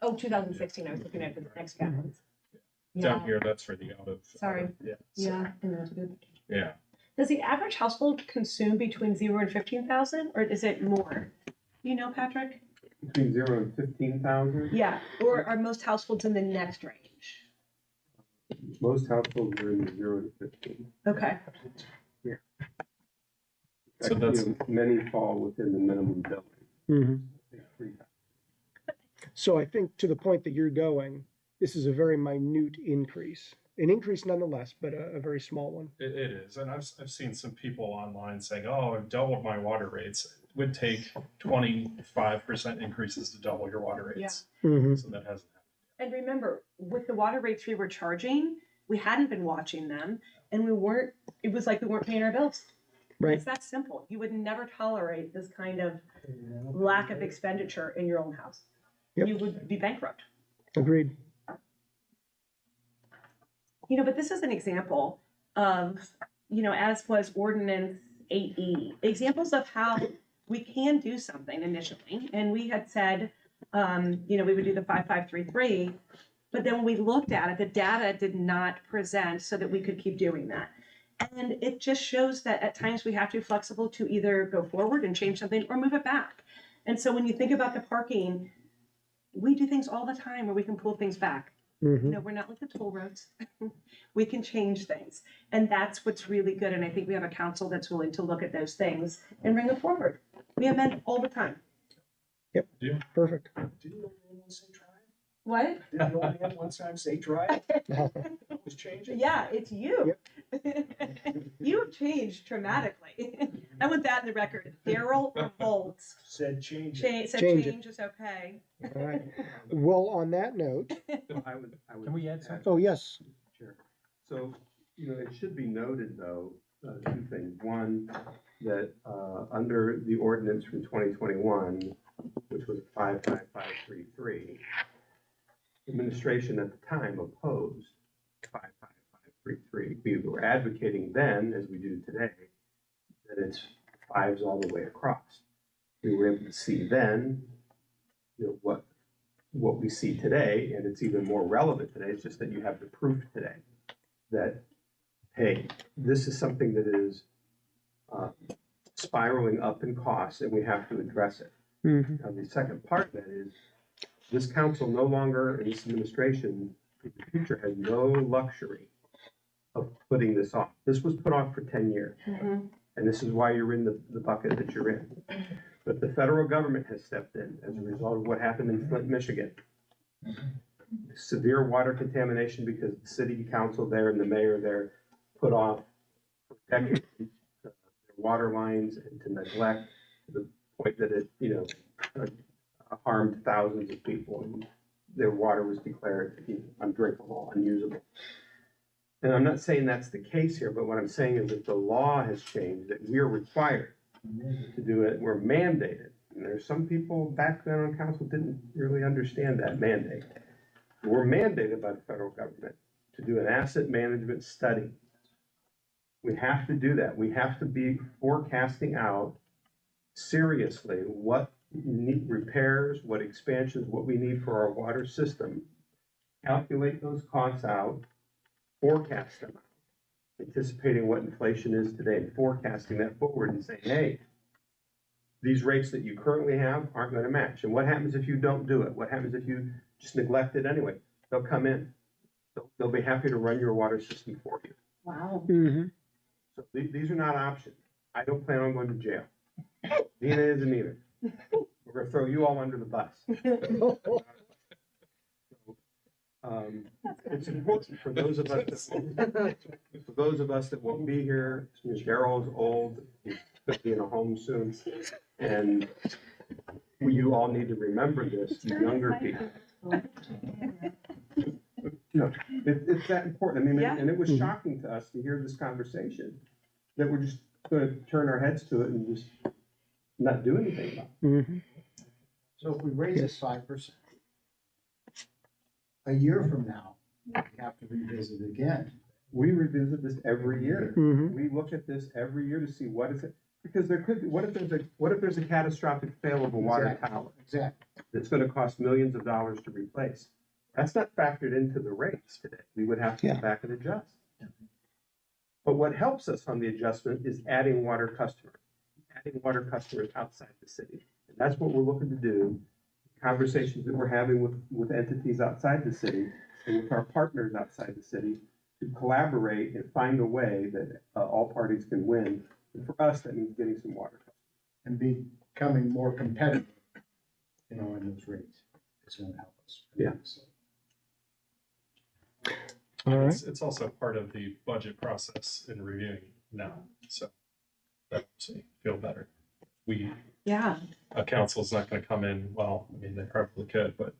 Oh, 2016, I was looking at the next gallons. Down here, that's for the out of. Sorry. Yeah. Yeah, I know, it's good. Yeah. Does the average household consume between 0 and 15,000, or is it more? You know, Patrick? Between 0 and 15,000? Yeah, or are most households in the next range? Most households are in the 0 to 15. Okay. So that's many fall within the minimum billing. Mm-hmm. So I think to the point that you're going, this is a very minute increase. An increase nonetheless, but a very small one. It is. And I've seen some people online saying, oh, I've doubled my water rates. It would take 25% increases to double your water rates. Yeah. Mm-hmm. So that hasn't And remember, with the water rates we were charging, we hadn't been watching them and it was like we weren't paying our bills. Right. It's that simple. You would never tolerate this kind of lack of expenditure in your own house. Yep. You would be bankrupt. Agreed. But this is an example of, as was Ordinance 8E, examples of how we can do something initially. And we had said, we would do the 5533, but then when we looked at it, the data did not present so that we could keep doing that. And it just shows that at times we have to be flexible to either go forward and change something or move it back. And so when you think about the parking, we do things all the time where we can pull things back. Mhm. We're not like the toll roads. We can change things. And that's what's really good. And I think we have a council that's willing to look at those things and bring it forward. We amend all the time. Yep. Yeah. Perfect. Didn't the old man once say drive? What? Didn't the old man one time say drive? It was changing. Yeah, it's you. You've changed dramatically. I want that in the record. Daryl Revolts Said change. said Change it. change is okay. All right. Well, on that note, I would Can we add something? oh, yes. Sure. So, it should be noted though, two things. One, that, under the ordinance from 2021, which was 55533, administration at the time opposed 55533. We were advocating then, as we do today, that it's fives all the way across. We were able to see then, what we see today, and it's even more relevant today. It's just that you have the proof today that, hey, this is something that is spiraling up in costs, and we have to address it. Mhm. Now, the second part of that is this council no longer, and this administration in the future has no luxury of putting this off. This was put off for 10 years, and this is why you're in the bucket that you're in. But the federal government has stepped in as a result of what happened in Flint, Michigan. Severe water contamination because the city council there and the mayor there put off for decades their water lines and to neglect to the point that it, harmed thousands of people and their water was declared undrinkable, unusable. And I'm not saying that's the case here, but what I'm saying is that the law has changed, that we are required to do it. We're mandated. And there's some people back then on council didn't really understand that mandate. We're mandated by the federal government to do an asset management study. We have to do that. We have to be forecasting out seriously what need repairs, what expansions, what we need for our water system. Calculate those costs out, forecast them out, anticipating what inflation is today and forecasting that forward and saying, hey, these rates that you currently have aren't going to match. And what happens if you don't do it? What happens if you just neglect it anyway? They'll come in. They'll be happy to run your water system for you. Wow. Mhm. So these are not options. I don't plan on going to jail. Dina isn't either. We're going to throw you all under the bus. It's important for those of us that won't be here. Daryl's old. He's going to be in a home soon. And you all need to remember this, you younger people. It's that important. I mean, Yeah. and it was shocking to us to hear this conversation, that we're just going to turn our heads to it and just not do anything about it. Mhm. So if we raise it 5%, a year from now, we have to revisit it again. We revisit this every year. Mhm. We look at this every year to see what is it, because there could be, what if there's a catastrophic fail of a water Exactly. tower Exactly. that's going to cost millions of dollars to replace? That's not factored into the rates today. We would have to go back and adjust. But what helps us on the adjustment is adding water customers outside the city. And that's what we're looking to do. Conversations that we're having with entities outside the city and with our partners outside the city to collaborate and find a way that all parties can win. And for us, that means getting some water customers. And becoming more competitive, in those rates. It's going to help us. Yeah. So, All right. It's also part of the budget process in reviewing now, so that makes me feel better. Yeah. A council's not gonna come in, well, I mean, they probably could, but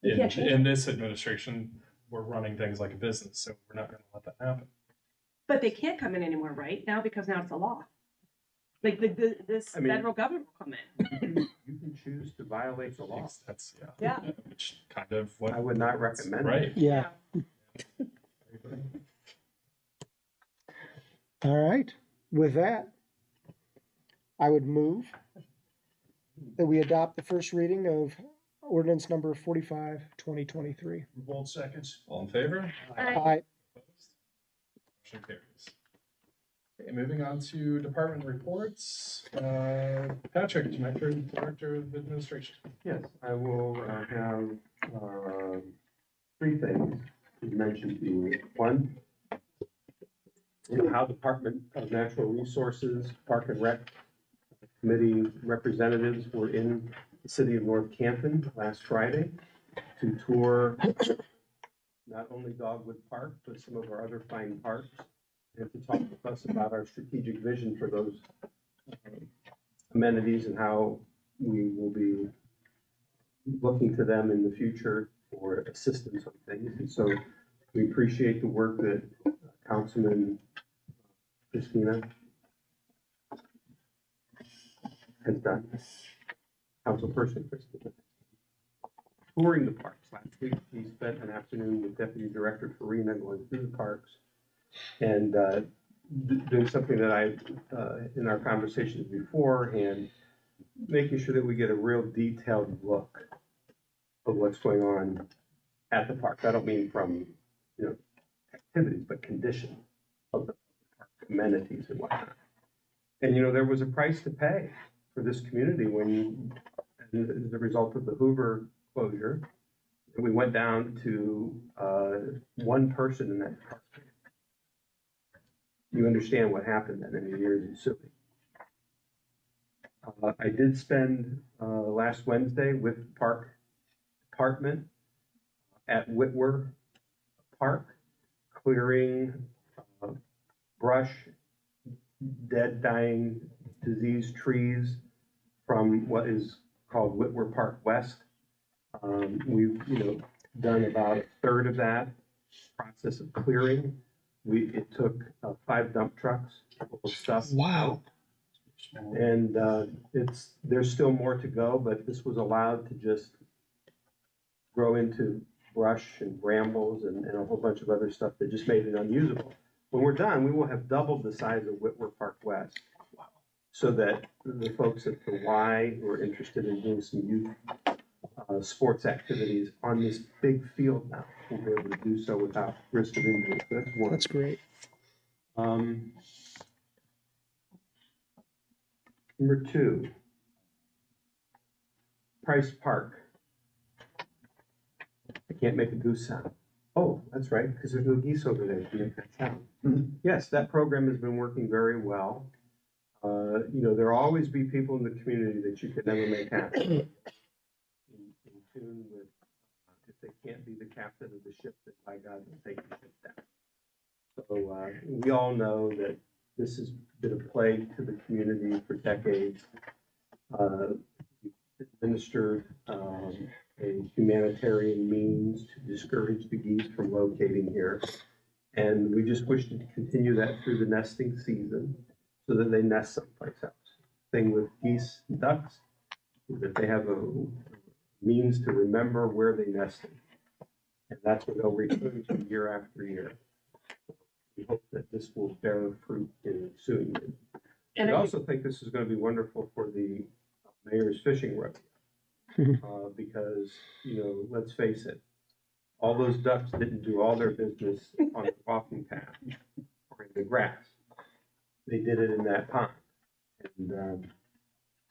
You can't change in this administration, we're running things like a business, so we're not gonna let that happen. But they can't come in anymore, right? Now, because now it's a law. Like this I mean- federal government will come in. You can choose to violate the law. That's, Yeah. which kind of what. I would not recommend it. Right. Yeah. All right. With that, I would move that we adopt the first reading of ordinance number 45, 2023. Revolt seconds. All in favor? Aye. Aye. Opposed? Motion carries. Okay, moving on to department reports. Patrick, Director of Administration. Yes, I will have three things to mention to you. One, how Department of Natural Resources, Park and Rec Committee representatives were in the city of North Canton last Friday to tour not only Dogwood Park, but some of our other fine parks, and to talk with us about our strategic vision for those amenities and how we will be looking to them in the future for assistance on things. And so we appreciate the work that Councilman Christina has done. Councilperson Christina. Touring the parks. Last week, we spent an afternoon with Deputy Director Farina going through the parks and doing something that I, in our conversations beforehand, making sure that we get a real detailed look of what's going on at the park. I don't mean from, activities, but condition of the park amenities and whatnot. And, there was a price to pay for this community when, as a result of the Hoover closure, we went down to one person in that park. You understand what happened then in the years ensuing. I did spend last Wednesday with the park department at Whitwer Park, clearing brush, dead, dying, diseased trees from what is called Whitwer Park West. We've done about a third of that process of clearing. It took 5 dump trucks full of stuff. Wow. And there's still more to go, but this was allowed to just grow into brush and brambles and a whole bunch of other stuff that just made it unusable. When we're done, we will have doubled the size of Whitwer Park West, so that the folks at the Y who are interested in doing some youth sports activities on this big field now will be able to do so without risk of injury. So that's one. That's great. Number 2, Price Park. I can't make a goose sound. Oh, that's right, because there's no geese over there to make that sound. Yes, that program has been working very well. There'll always be people in the community that you could never make happy. In tune with, if they can't be the captain of the ship, then by God, they'll take the ship down. So we all know that this has been a plague to the community for decades. We've administered a humanitarian means to discourage the geese from locating here. And we just wish to continue that through the nesting season so that they nest someplace else. Thing with geese and ducks is that they have a means to remember where they nested. And that's what they'll return to year after year. We hope that this will bear fruit in ensuing years. And I also think this is going to be wonderful for the mayor's fishing rodeo. Because, let's face it, all those ducks didn't do all their business on the walking path or in the grass. They did it in that pond. And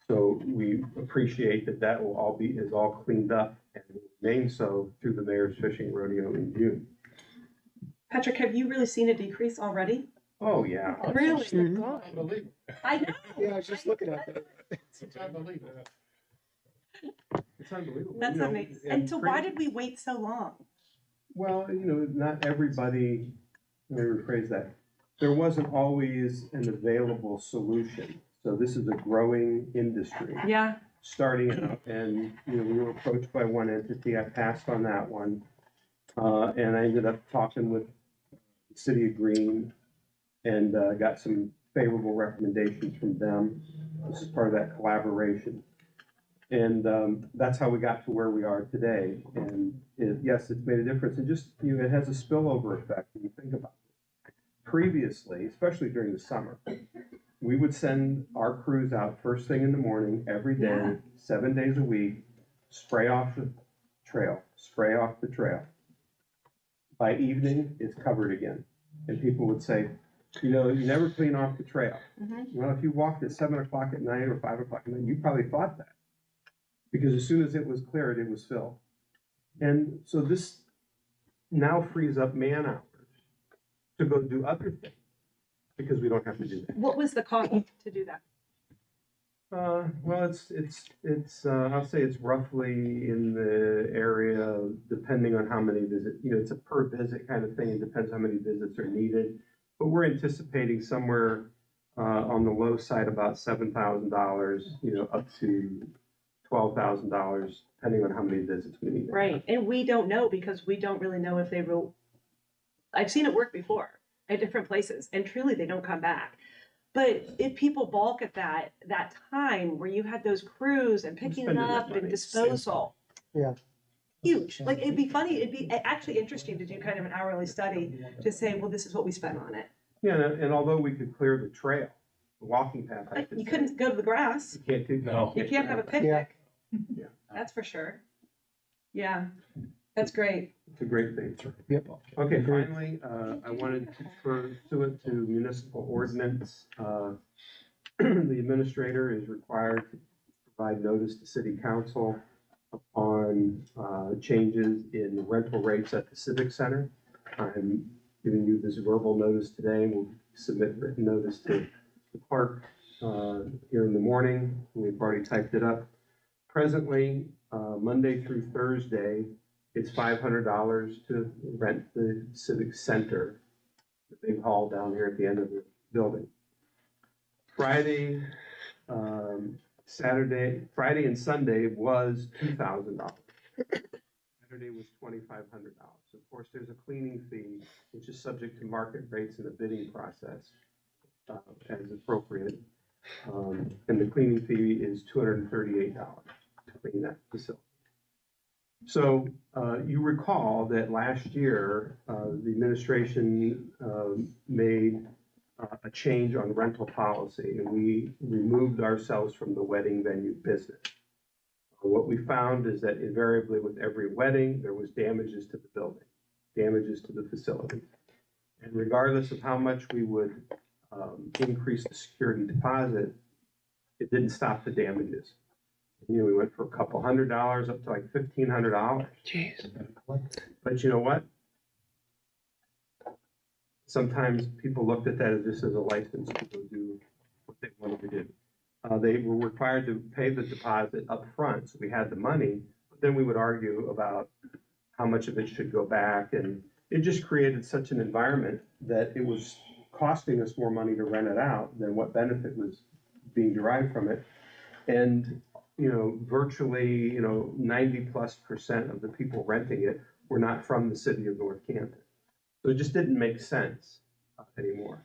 so we appreciate that will all is all cleaned up and will remain so through the mayor's fishing rodeo in June. Patrick, have you really seen a decrease already? Oh, yeah. Really? Unbelievable. I know. Yeah, I was just looking at that. It's unbelievable. It's unbelievable. That's amazing. And so why did we wait so long? Well, not everybody, let me rephrase that. There wasn't always an available solution. So this is a growing industry. Yeah. starting out, and, you know, we were approached by one entity. I passed on that one. And I ended up talking with the City of Green and got some favorable recommendations from them. This is part of that collaboration. And that's how we got to where we are today. And yes, it's made a difference. And just, you know, it has a spillover effect when you think about it. Previously, especially during the summer, we would send our crews out first thing in the morning, every day, Yeah. 7 days a week, spray off the trail, spray off the trail. By evening, it's covered again. And people would say, you know, you never clean off the trail. Well, if you walked at 7 o'clock at night or 5 o'clock at night, you probably thought that. Because as soon as it was cleared, it was filled. And so this now frees up man hours to go do other things because we don't have to do that. What was the cost to do that? Well, I'll say it's roughly in the area, depending on how many visits, you know, it's a per visit kind of thing. It depends how many visits are needed. But we're anticipating somewhere on the low side about $7,000, you know, up to $12,000, depending on how many visits we need. Right, and we don't know because we don't really know if they will. I've seen it work before at different places, and truly they don't come back. But if people balk at that time where you had those crews and picking it up and disposal. Yeah. Huge. Like, it'd be funny, it'd be actually interesting to do kind of an hourly study to say, well, this is what we spent on it. Yeah, and although we could clear the trail, the walking path. You couldn't go to the grass. You can't do that. No. You can't have a picnic. Yeah. That's for sure. Yeah, that's great. It's a great thing. Yep. Okay, finally, I wanted to pursue it to municipal ordinance. The administrator is required to provide notice to city council upon changes in rental rates at the Civic Center. I'm giving you this verbal notice today. We'll submit written notice to the clerk here in the morning. We've already typed it up. Presently, Monday through Thursday, it's $500 to rent the Civic Center, the big hall down here at the end of the building. Friday, Friday and Sunday was $2,000. Saturday was $2,500. Of course, there's a cleaning fee, which is subject to market rates in the bidding process as appropriate. And the cleaning fee is $238 to clean that facility. So you recall that last year, the administration made a change on rental policy, and we removed ourselves from the wedding venue business. What we found is that invariably with every wedding, there was damages to the building, damages to the facility. And regardless of how much we would increase the security deposit, it didn't stop the damages. You know, we went for a couple $100 up to like $1,500. Jeez. But you know what? Sometimes people looked at that just as a license to go do what they wanted to do. They were required to pay the deposit up front, so we had the money, but then we would argue about how much of it should go back, and it just created such an environment that it was costing us more money to rent it out than what benefit was being derived from it. And, you know, virtually, 90+% of the people renting it were not from the city of North Canton. So it just didn't make sense anymore.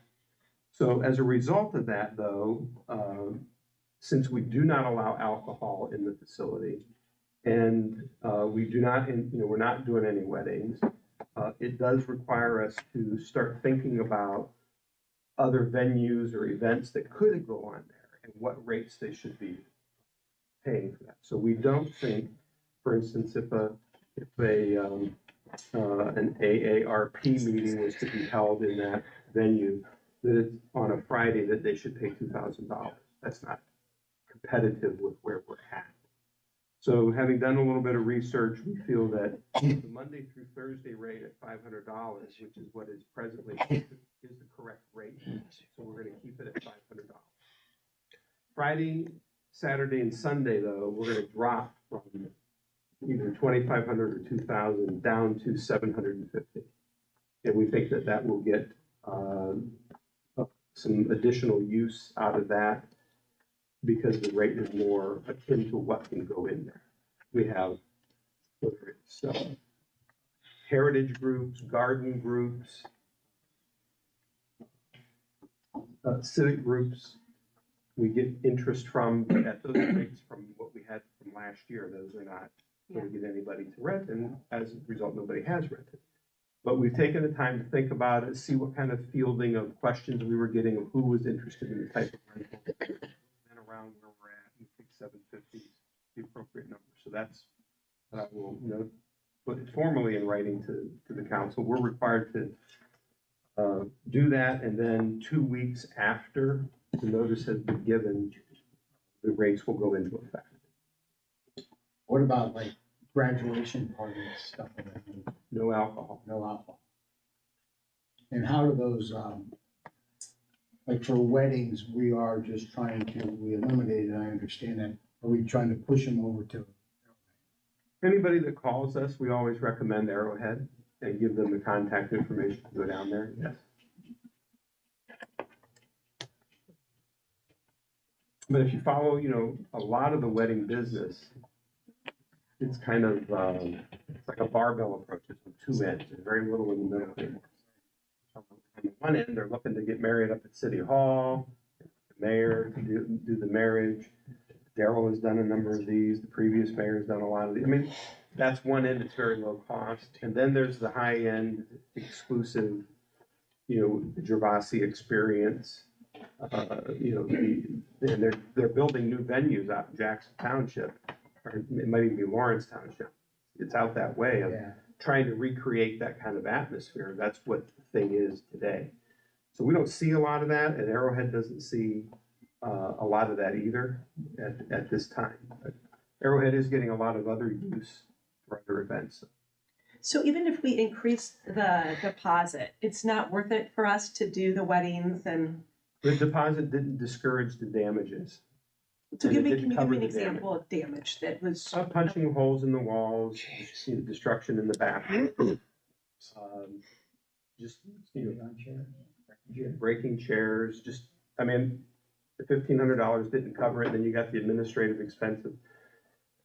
So as a result of that, though, since we do not allow alcohol in the facility, and we do not, we're not doing any weddings, it does require us to start thinking about other venues or events that could go on there and what rates they should be paying for that. So we don't think, for instance, if an AARP meeting was to be held in that venue, that it's on a Friday that they should pay $2,000. That's not competitive with where we're at. So having done a little bit of research, we feel that the Monday through Thursday rate at $500, which is what is presently, is the correct rate. So we're going to keep it at $500. Friday, Saturday, and Sunday, though, we're going to drop from either $2,500 or $2,000 down to $750. And we think that that will get some additional use out of that. because the rate is more akin to what can go in there. We have, whether it's heritage groups, garden groups, civic groups, we get interest from, but at those rates from what we had from last year, those are not going to get anybody to rent, and as a result, nobody has rented. But we've taken the time to think about it, see what kind of fielding of questions we were getting, of who was interested in the type of rental, and around where we're at, we think 750 is the appropriate number. So that's what I will note, put it formally in writing to the council. We're required to do that, and then 2 weeks after the notice has been given, the rates will go into effect. What about like graduation parties, stuff like that? No alcohol. No alcohol. And how do those, like for weddings, we are just trying to, we eliminated, I understand that. Are we trying to push them over to? Anybody that calls us, we always recommend Arrowhead and give them the contact information to go down there. Yes. But if you follow, a lot of the wedding business, it's kind of, it's like a barbell approach. It's on two ends. There's very little in the middle anymore. On the one end, they're looking to get married up at City Hall, the mayor to do the marriage. Daryl has done a number of these. The previous mayor has done a lot of these. I mean, that's one end. It's very low cost. And then there's the high end, exclusive, the Gervasi experience. And they're building new venues out in Jackson Township, or it might even be Lawrence Township. It's out that way of trying to recreate that kind of atmosphere. That's what the thing is today. So we don't see a lot of that, and Arrowhead doesn't see a lot of that either at this time. But Arrowhead is getting a lot of other use for other events. So even if we increase the deposit, it's not worth it for us to do the weddings and. The deposit didn't discourage the damages. So can you give me an the example of damage that was? Punching holes in the walls, destruction in the bathroom. Just, breaking chairs, the $1,500 didn't cover it, and then you got the administrative expense of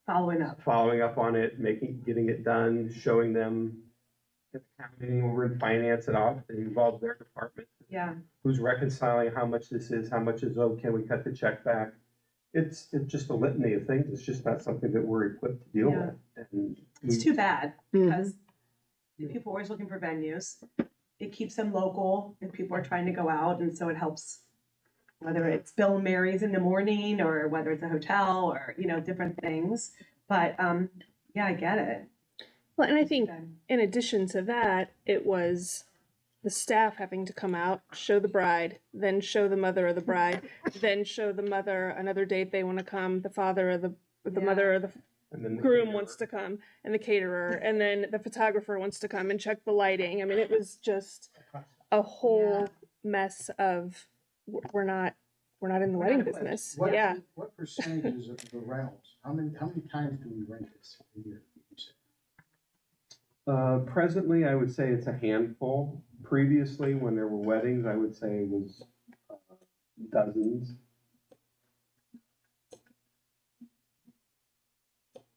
Following up on it, getting it done, showing them accounting over in finance and all, it involves their department. Yeah. Who's reconciling how much this is, how much is owed, can we cut the check back? It's just a litany of things. It's just not something that we're equipped to deal with. And it's too bad because people are always looking for venues. It keeps them local if people are trying to go out, and so it helps. Whether it's Bill and Mary's in the morning or whether it's a hotel or, different things. But, I get it. Well, and I think in addition to that, it was the staff having to come out, show the bride, then show the mother of the bride, then show the mother another date they want to come, the father or the mother or the groom wants to come, and the caterer, and then the photographer wants to come and check the lighting. I mean, it was just a whole mess of we're not in the wedding business. What percentages of the rentals? How many times do we rent this a year? Presently, I would say it's a handful. Previously, when there were weddings, I would say it was dozens.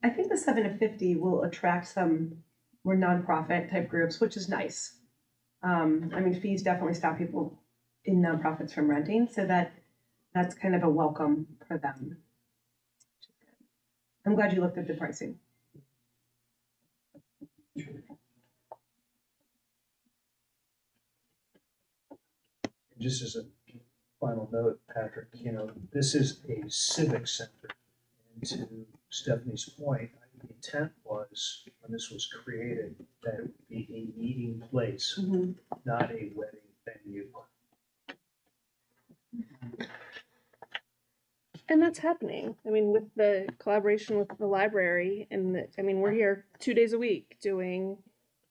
I think the 7 to 50 will attract some more nonprofit type groups, which is nice. Fees definitely stop people in nonprofits from renting, so that's kind of a welcome for them. I'm glad you looked at the pricing. Just as a final note, Patrick, this is a civic center. And to Stephanie's point, the intent was, when this was created, that it would be a meeting place, not a wedding venue. And that's happening. With the collaboration with the library, and we're here 2 days a week doing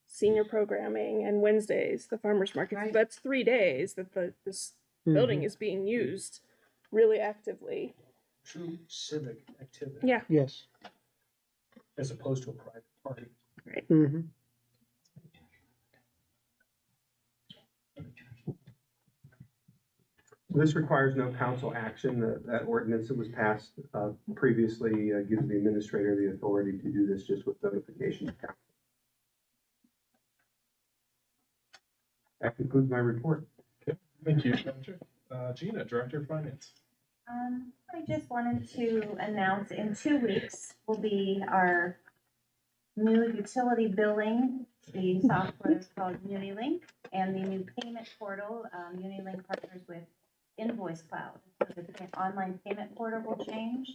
senior programming, and Wednesdays the farmers market. Right. That's 3 days that this building is being used really actively. True civic activity. Yeah. Yes. As opposed to a private party. Right. Mm-hmm. This requires no council action. That ordinance that was passed previously gives the administrator the authority to do this just with notification of council. That concludes my report. Thank you, Patrick. Gina, Director of Finance. I just wanted to announce in 2 weeks will be our new utility billing. The software is called UniLink, and the new payment portal, UniLink partners with Invoice Cloud. So the online payment portal will change.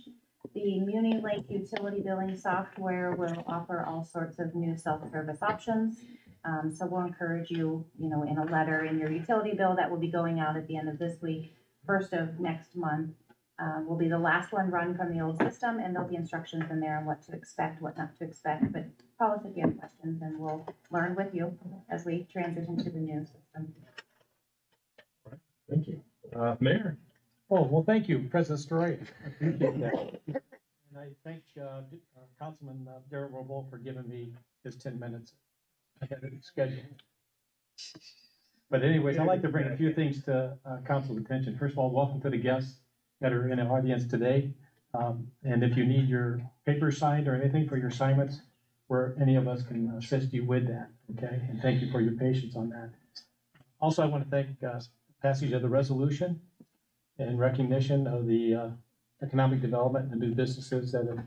The UniLink utility billing software will offer all sorts of new self-service options. So we'll encourage you, in a letter in your utility bill that will be going out at the end of this week, 1st of next month, will be the last one run from the old system, and there'll be instructions in there on what to expect, what not to expect. But call us if you have questions, and we'll learn with you as we transition to the new system. Thank you. Mayor. Oh, well, thank you, President Story. I appreciate that. And I thank Councilman Darrell Robo for giving me his 10 minutes ahead of schedule. But anyways, I'd like to bring a few things to council's attention. First of all, welcome to the guests that are in the audience today. And if you need your paper signed or anything for your assignments, where any of us can assist you with that, okay? And thank you for your patience on that. Also, I want to thank passage of the resolution in recognition of the economic development and the new businesses that have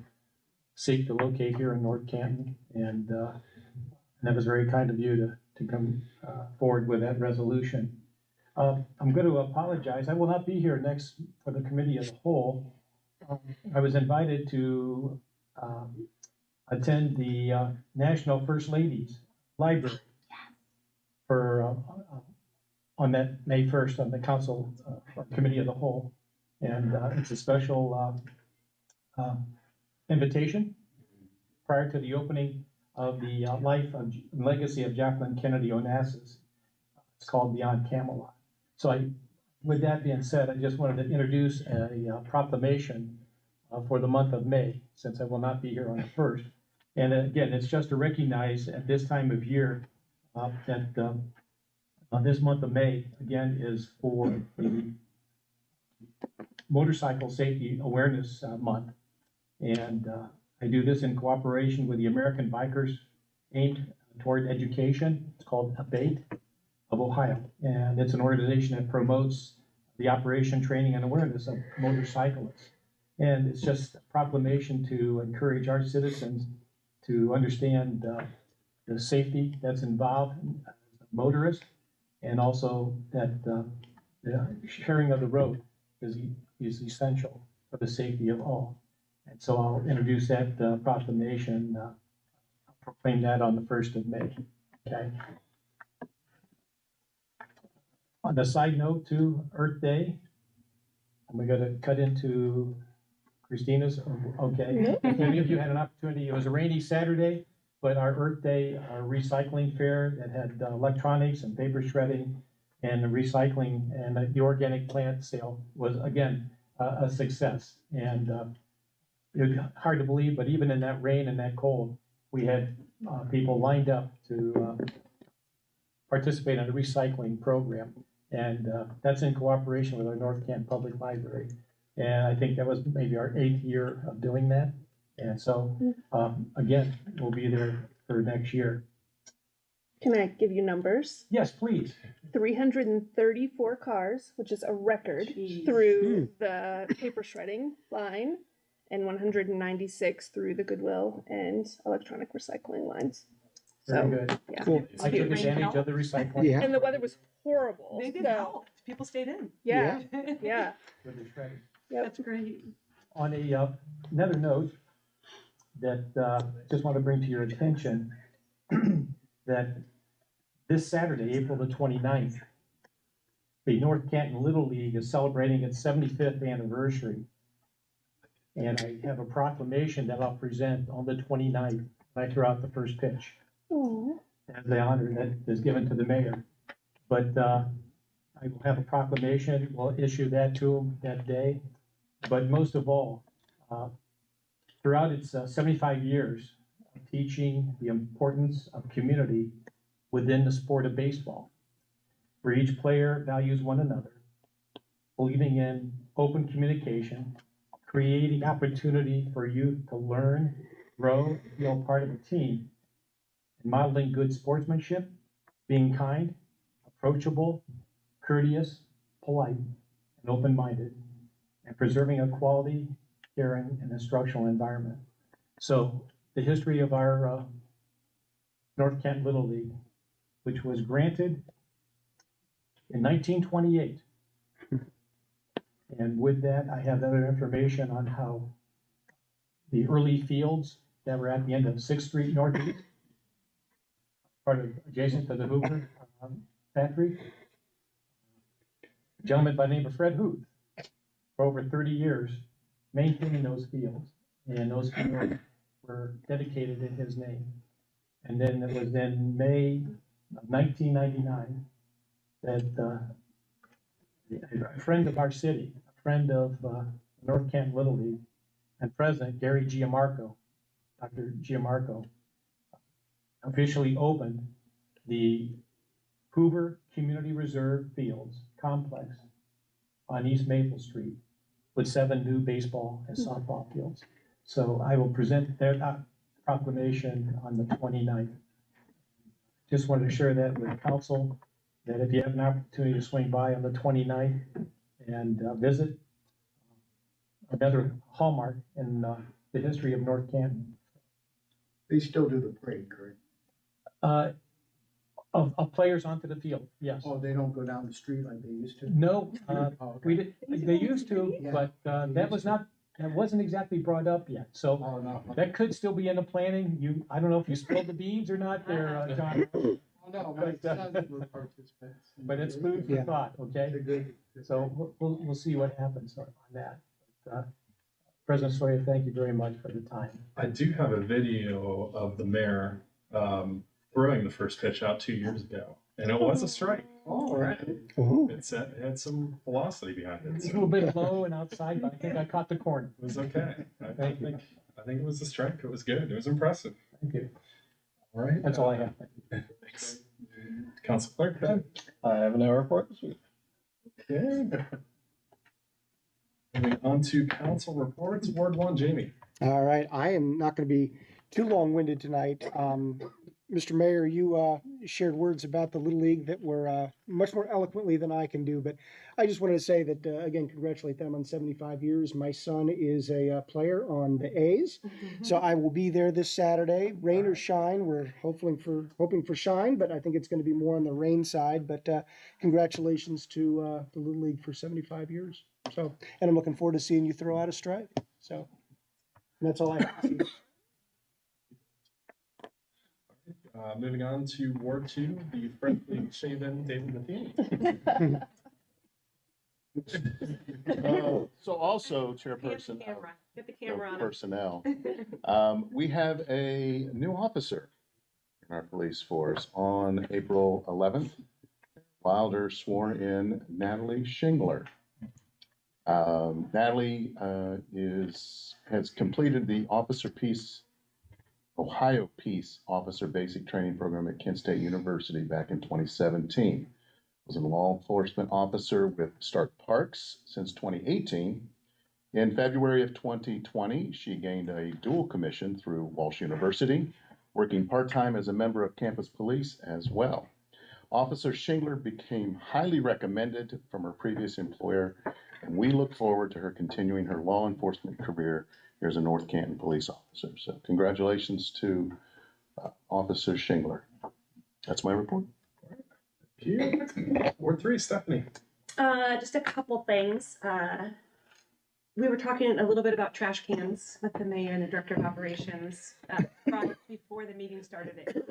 seek to locate here in North Canton. And that was very kind of you to come forward with that resolution. I'm going to apologize. I will not be here next for the committee as a whole. I was invited to attend the National First Ladies Library for on that May 1st on the council committee as a whole. And it's a special invitation prior to the opening of the life and legacy of Jacqueline Kennedy Onassis. It's called Beyond Camelot. So with that being said, I just wanted to introduce a proclamation for the month of May, since I will not be here on the 1st. And again, it's just to recognize at this time of year that this month of May, again, is for the Motorcycle Safety Awareness Month. And I do this in cooperation with the American Bikers aimed toward education. It's called ABATE of Ohio. And it's an organization that promotes the operation, training, and awareness of motorcyclists. And it's just a proclamation to encourage our citizens to understand the safety that's involved as a motorist, and also that the sharing of the road is essential for the safety of all. And so I'll introduce that proclamation, proclaim that on the 1st of May, okay? On the side note to Earth Day, we're gonna cut into Christina's, okay? If any of you had an opportunity, it was a rainy Saturday, but our Earth Day, our recycling fair that had electronics and paper shredding and the recycling and the organic plant sale was, again, a success. And it's hard to believe, but even in that rain and that cold, we had people lined up to participate in a recycling program. And that's in cooperation with our North Canton Public Library. And I think that was maybe our 8th year of doing that. And so, again, we'll be there for next year. Can I give you numbers? Yes, please. 334 cars, which is a record through the paper shredding line, and 196 through the Goodwill and electronic recycling lines. Very good. Yeah. Cool. I took advantage of the recycling. Yeah. And the weather was horrible. They did so, help. People stayed in. Yeah. Yeah. With the shredding. Yep. That's great. On another note that just want to bring to your attention that this Saturday, April the 29th, the North Canton Little League is celebrating its 75th anniversary. And I have a proclamation that I'll present on the 29th when I throw out the first pitch. Aww. As the honor that is given to the mayor. But I will have a proclamation, we'll issue that to him that day. But most of all, throughout its 75 years of teaching the importance of community within the sport of baseball, where each player values one another, believing in open communication, creating opportunity for youth to learn, grow, feel part of a team, and modeling good sportsmanship, being kind, approachable, courteous, polite, and open-minded, and preserving a quality, caring, and instructional environment. So the history of our North Kent Little League, which was granted in 1928. And with that, I have other information on how the early fields that were at the end of 6th Street Northeast, part of adjacent to the Hoover factory. A gentleman by the name of Fred Huth, for over 30 years, maintaining those fields. And those fields were dedicated in his name. And then it was in May of 1999 that a friend of our city, a friend of North Kent Little League, and President Gary Giamarco, Dr. Giamarco, officially opened the Hoover Community Reserve Fields Complex on East Maple Street with 7 new baseball and softball fields. So I will present their proclamation on the 29th. Just wanted to share that with council, that if you have an opportunity to swing by on the 29th and visit another hallmark in the history of North Canton. They still do the parade, correct? Of players onto the field, yes. Oh, they don't go down the street like they used to? No, Oh, okay. we did, they used to, but that wasn't exactly brought up yet. So Oh, no. that could still be in the planning. I don't know if you spilled the beans or not there, John. Oh, no, my sons were participants. But it's food for thought, okay? They're good. So we'll see what happens on that. But, President Sawyer, thank you very much for the time. I do have a video of the mayor throwing the first pitch out 2 years ago, and it was a strike. All right. It had some velocity behind it. It's a So little bit low and outside, but I think I caught the corner. it was okay. Thank you. I think it was a strike. It was good. It was impressive. Thank you. All right. That's all I have. Thanks. Council Clerk, Ben. I have no report this week. Okay. Moving on to council reports. Ward 1, Jamie. All right, I am not going to be too long-winded tonight. Mr. Mayor, you shared words about the Little League that were much more eloquently than I can do, but I just wanted to say that, again, congratulate them on 75 years. My son is a player on the A's, so I will be there this Saturday, rain or shine. We're hoping for shine, but I think it's going to be more on the rain side. But congratulations to the Little League for 75 years. So, and I'm looking forward to seeing you throw out a strike. So, and that's all I have. Moving on to Ward 2, the freshly shaven David Matheny. So also, Chairperson Get the camera on him. Personnel, we have a new officer in our police force on April 11th. Wilder sworn in Natalie Shingler. Natalie has completed the Ohio Peace Officer Basic Training Program at Kent State University back in 2017. Was a law enforcement officer with Stark Parks since 2018. In February of 2020, she gained a dual commission through Walsh University, working part-time as a member of campus police as well. Officer Shingler became highly recommended from her previous employer, and we look forward to her continuing her law enforcement career here as a North Canton police officer. So congratulations to Officer Shingler. That's my report. Thank you. Ward 3, Stephanie. Just a couple things. We were talking a little bit about trash cans with the mayor and the director of operations right before the meeting started.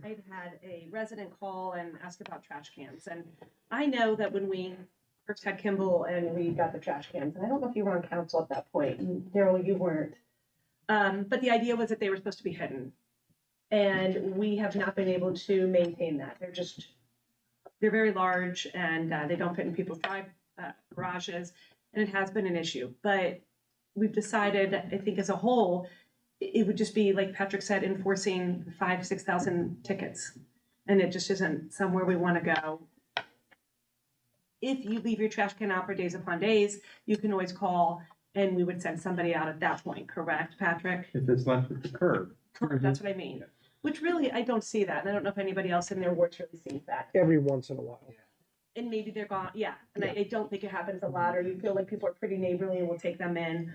I've had a resident call and ask about trash cans, and I know that when we first had Kimball and we got the trash cans, and I don't know if you were on council at that point, and Daryl, you weren't, but the idea was that they were supposed to be hidden, and we have not been able to maintain that. They're very large, and they don't fit in people's garages, and it has been an issue. But we've decided, I think as a whole, it would just be, like Patrick said, enforcing 5,000-6,000 tickets. And it just isn't somewhere we want to go. if you leave your trash can out for days upon days, you can always call and we would send somebody out at that point, correct, Patrick? If it's left at the curb. Correct, that's what I mean. Yeah. Which really, I don't see that, and I don't know if anybody else in their ward's really sees that. Every once in a while. And maybe they're gone, yeah, and Yeah. I don't think it happens a lot, or you feel like people are pretty neighborly and will take them in.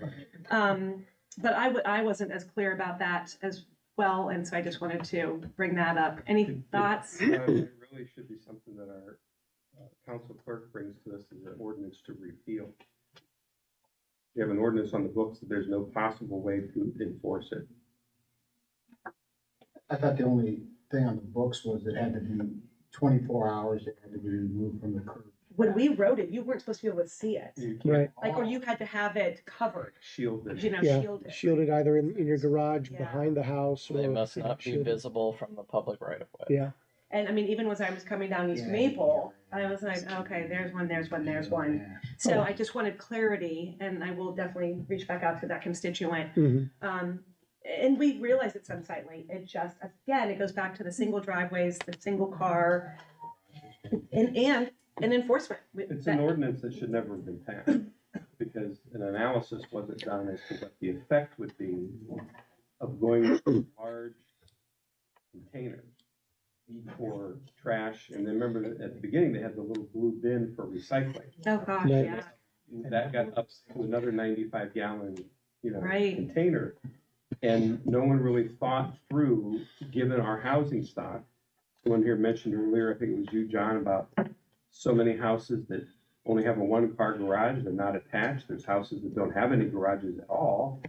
But I wasn't as clear about that as well, and so I just wanted to bring that up. Any thoughts? It really should be something that our council clerk brings to us as an ordinance to repeal. You have an ordinance on the books that there's no possible way to enforce it. I thought the only thing on the books was it had to be 24 hours, it had to be removed from the curb. When we wrote it, you weren't supposed to be able to see it, You can't Right. like, or you had to have it covered, shield you it. know, Yeah, shielded. shielded either in your garage, Yeah. behind the house. They or, must you know, not be shielded. visible from the public right of way. Yeah, And I mean, even as I was coming down East Yeah. Maple, I was like, okay, there's one. Yeah. So I just wanted clarity, and I will definitely reach back out to that constituent. Mhm. And we realize it's unsightly. It just, again, it goes back to the single driveways, the single car, and enforcement. It's an ordinance that should never have been passed, because an analysis wasn't done as to what the effect would be of going to large containers for trash. And then remember that at the beginning, they had the little blue bin for recycling. Oh, gosh, Right. yeah. That got up to another 95 gallon, Right. container. And no one really thought through, given our housing stock. Someone here mentioned earlier, I think it was you, John, about so many houses that only have a one-car garage, they're not attached. There's houses that don't have any garages at all.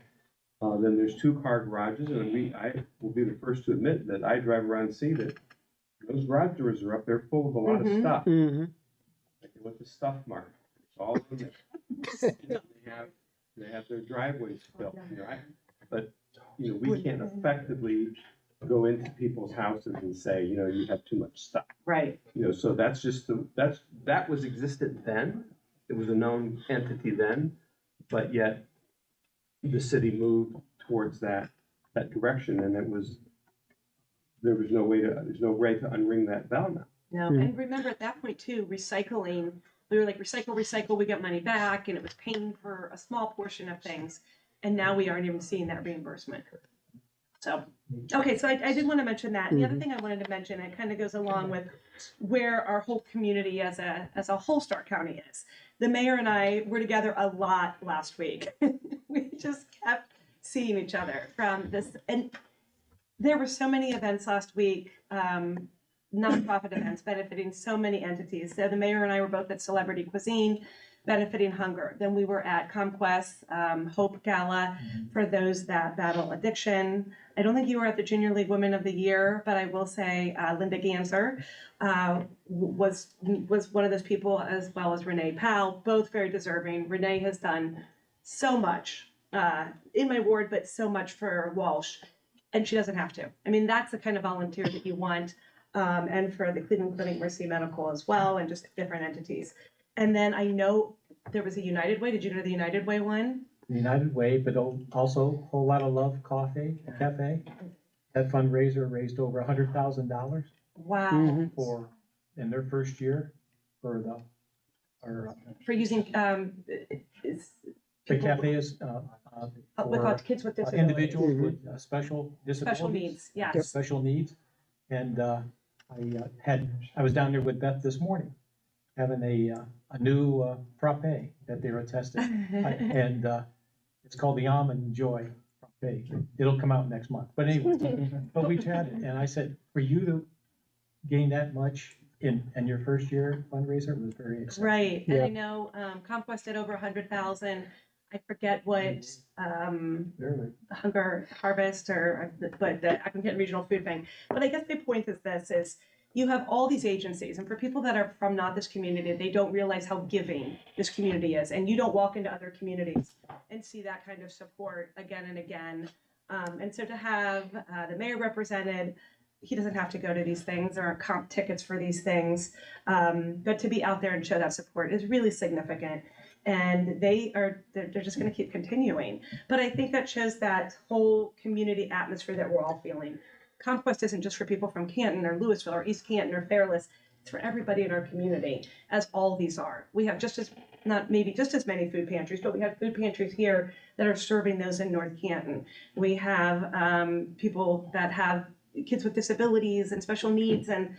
Then there's two-car garages, and I will be the first to admit that I drive around and see that those garage doors are up there full of a lot of Mhm. stuff. Mhm. Like with the stuff mark, it's all in there. They have their driveways filled, but, we can't effectively go into people's houses and say, you have too much stuff. Right. So that's just that was existent then. It was a known entity then, but yet the city moved towards that direction, and there's no way to unring that bell now. No, and remember at that point too, recycling, we were like, recycle, we get money back, and it was paying for a small portion of things. And now we aren't even seeing that reimbursement. So, okay, so I did want to mention that. And the other thing I wanted to mention, it kind of goes along with where our whole community as a whole Stark County is. The mayor and I were together a lot last week. We just kept seeing each other from this, and there were so many events last week, nonprofit events benefiting so many entities. So the mayor and I were both at Celebrity Cuisine, benefiting hunger. Then we were at Conquest Hope Gala for those that battle addiction. I don't think you were at the Junior League Women of the Year, but I will say Linda Ganser was one of those people, as well as Renee Powell, both very deserving. Renee has done so much in my ward, but so much for Walsh, and she doesn't have to. I mean, that's the kind of volunteer that you want, and for the Cleveland Clinic Mercy Medical as well, and just different entities. And then I know there was a United Way. Did you go to the United Way one? United Way, but also a whole lot of love cafe. That fundraiser raised over $100,000 Wow. for in their first year for For using the cafe is with kids with disabilities. individuals with special disabilities. Special needs, yes. Special needs. And I was down there with Beth this morning, having a new frappe that they were testing. And it's called the Almond Joy frappe. It'll come out next month. But anyway, but we chatted, and I said, for you to gain that much in your first year fundraiser was very exciting. Right, and I know Conquest did over 100,000. I forget what Hunger Harvest but the Canton Regional Food Bank. But I guess the point is this: is you have all these agencies, and for people that are from not this community, they don't realize how giving this community is, and you don't walk into other communities and see that kind of support again and again. And so to have the mayor represented, he doesn't have to go to these things or comp tickets for these things, but to be out there and show that support is really significant. And they're just going to keep continuing. But I think that shows that whole community atmosphere that we're all feeling. Conquest isn't just for people from Canton or Louisville or East Canton or Fairless. It's for everybody in our community, as all these are. We have just as, not maybe just as many food pantries, but we have food pantries here that are serving those in North Canton. We have people that have kids with disabilities and special needs, and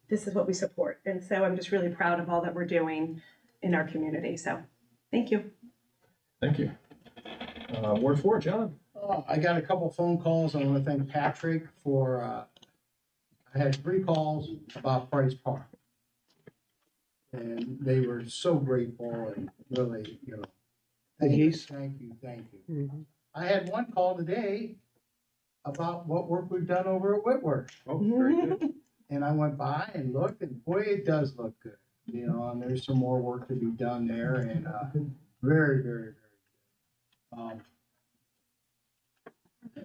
this is what we support. And so I'm just really proud of all that we're doing in our community. So thank you. Thank you. Ward 4, John. I got a couple phone calls. I want to thank Patrick for, I had 3 calls about Price Park. And they were so grateful and really, thank you, thank you, thank you. Mm-hmm. I had 1 call today about what work we've done over at Whitworth. Oh, very good. And I went by and looked, and boy, it does look good, and there's some more work to be done there, and, very, very, very good.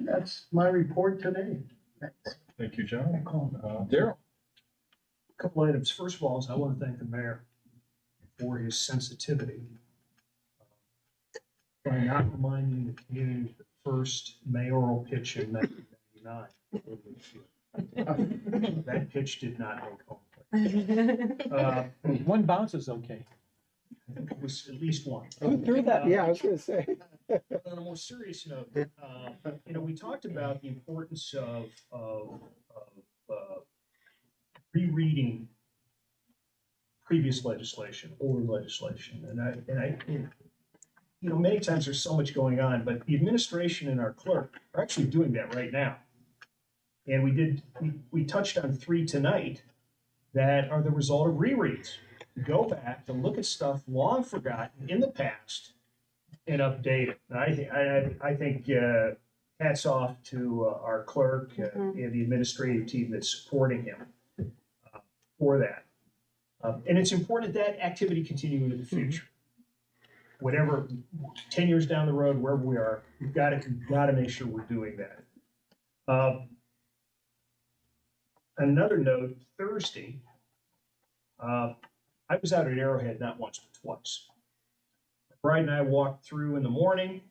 That's my report today. Thanks. Thank you, John. Daryl. Couple items. First of all, I want to thank the mayor for his sensitivity by not reminding the community of the first mayoral pitch in 1999. That pitch did not make home. One bounce is okay. I think it was at least one. Who threw that? Yeah, I was gonna say. On a more serious note, we talked about the importance of rereading previous legislation, older legislation, and I, many times there's so much going on, but the administration and our clerk are actually doing that right now. And we touched on 3 tonight that are the result of rereads. Go back to look at stuff long forgotten in the past and update it. And I think hats off to our clerk and the administrative team that's supporting him for that. And it's important that activity continue into the future. Whatever, 10 years down the road, wherever we are, we've got to make sure we're doing that. Another note, Thursday, I was out at Arrowhead not once but twice. My bride and I walked through in the morning.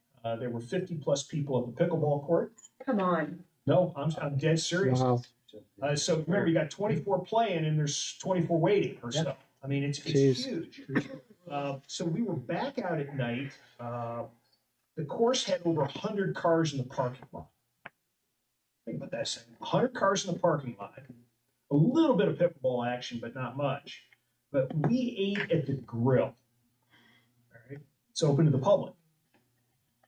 There were 50 plus people at the pickleball court. Come on. No, I'm dead serious. Wow. So remember, you got 24 playing and there's 24 waiting or so. I mean, it's huge. So we were back out at night. The course had over 100 cars in the parking lot. Think about that second. 100 cars in the parking lot. A little bit of pickleball action, but not much. But we ate at the grill. All right. It's open to the public.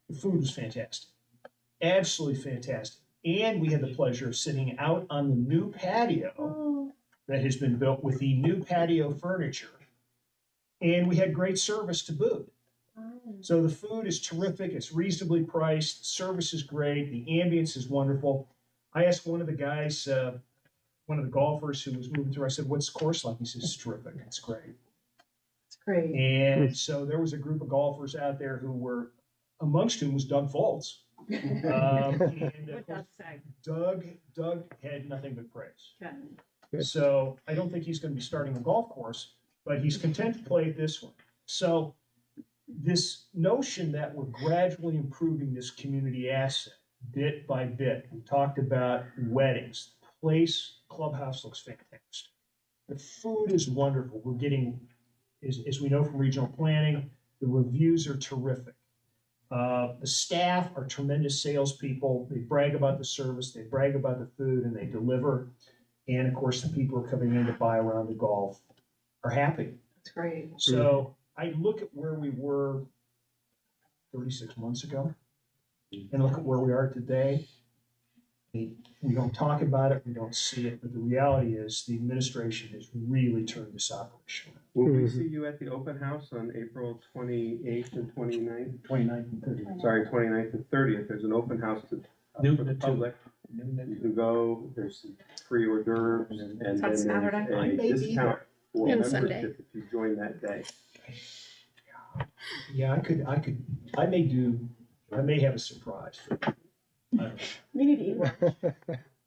The food was fantastic. Absolutely fantastic. And we had the pleasure of sitting out on the new patio that has been built with the new patio furniture. And we had great service to boot. So the food is terrific. It's reasonably priced. The service is great. The ambience is wonderful. I asked one of the guys, one of the golfers who was moving through, I said, what's the course like? He says, it's terrific. It's great. It's great. And so there was a group of golfers out there who were, amongst whom was Doug Foltz. And of course, Doug had nothing but praise. Good. So I don't think he's going to be starting a golf course, but he's content to play at this one. So this notion that we're gradually improving this community asset bit by bit. We talked about weddings. The place, clubhouse looks fantastic. The food is wonderful. We're getting, as we know from regional planning, the reviews are terrific. The staff are tremendous salespeople. They brag about the service, they brag about the food, and they deliver. And of course, the people who are coming in to buy a round of golf are happy. That's great. So I look at where we were 36 months ago and look at where we are today. We don't talk about it, we don't see it, but the reality is the administration has really turned this operation around. Will we see you at the open house on April 28th and 29th? 29th and 30th. Sorry, 29th and 30th. There's an open house for the public. You can go, there's some free hors d'oeuvres, and then there's a discount for membership if you join that day. Yeah, I may have a surprise. We need to eat one.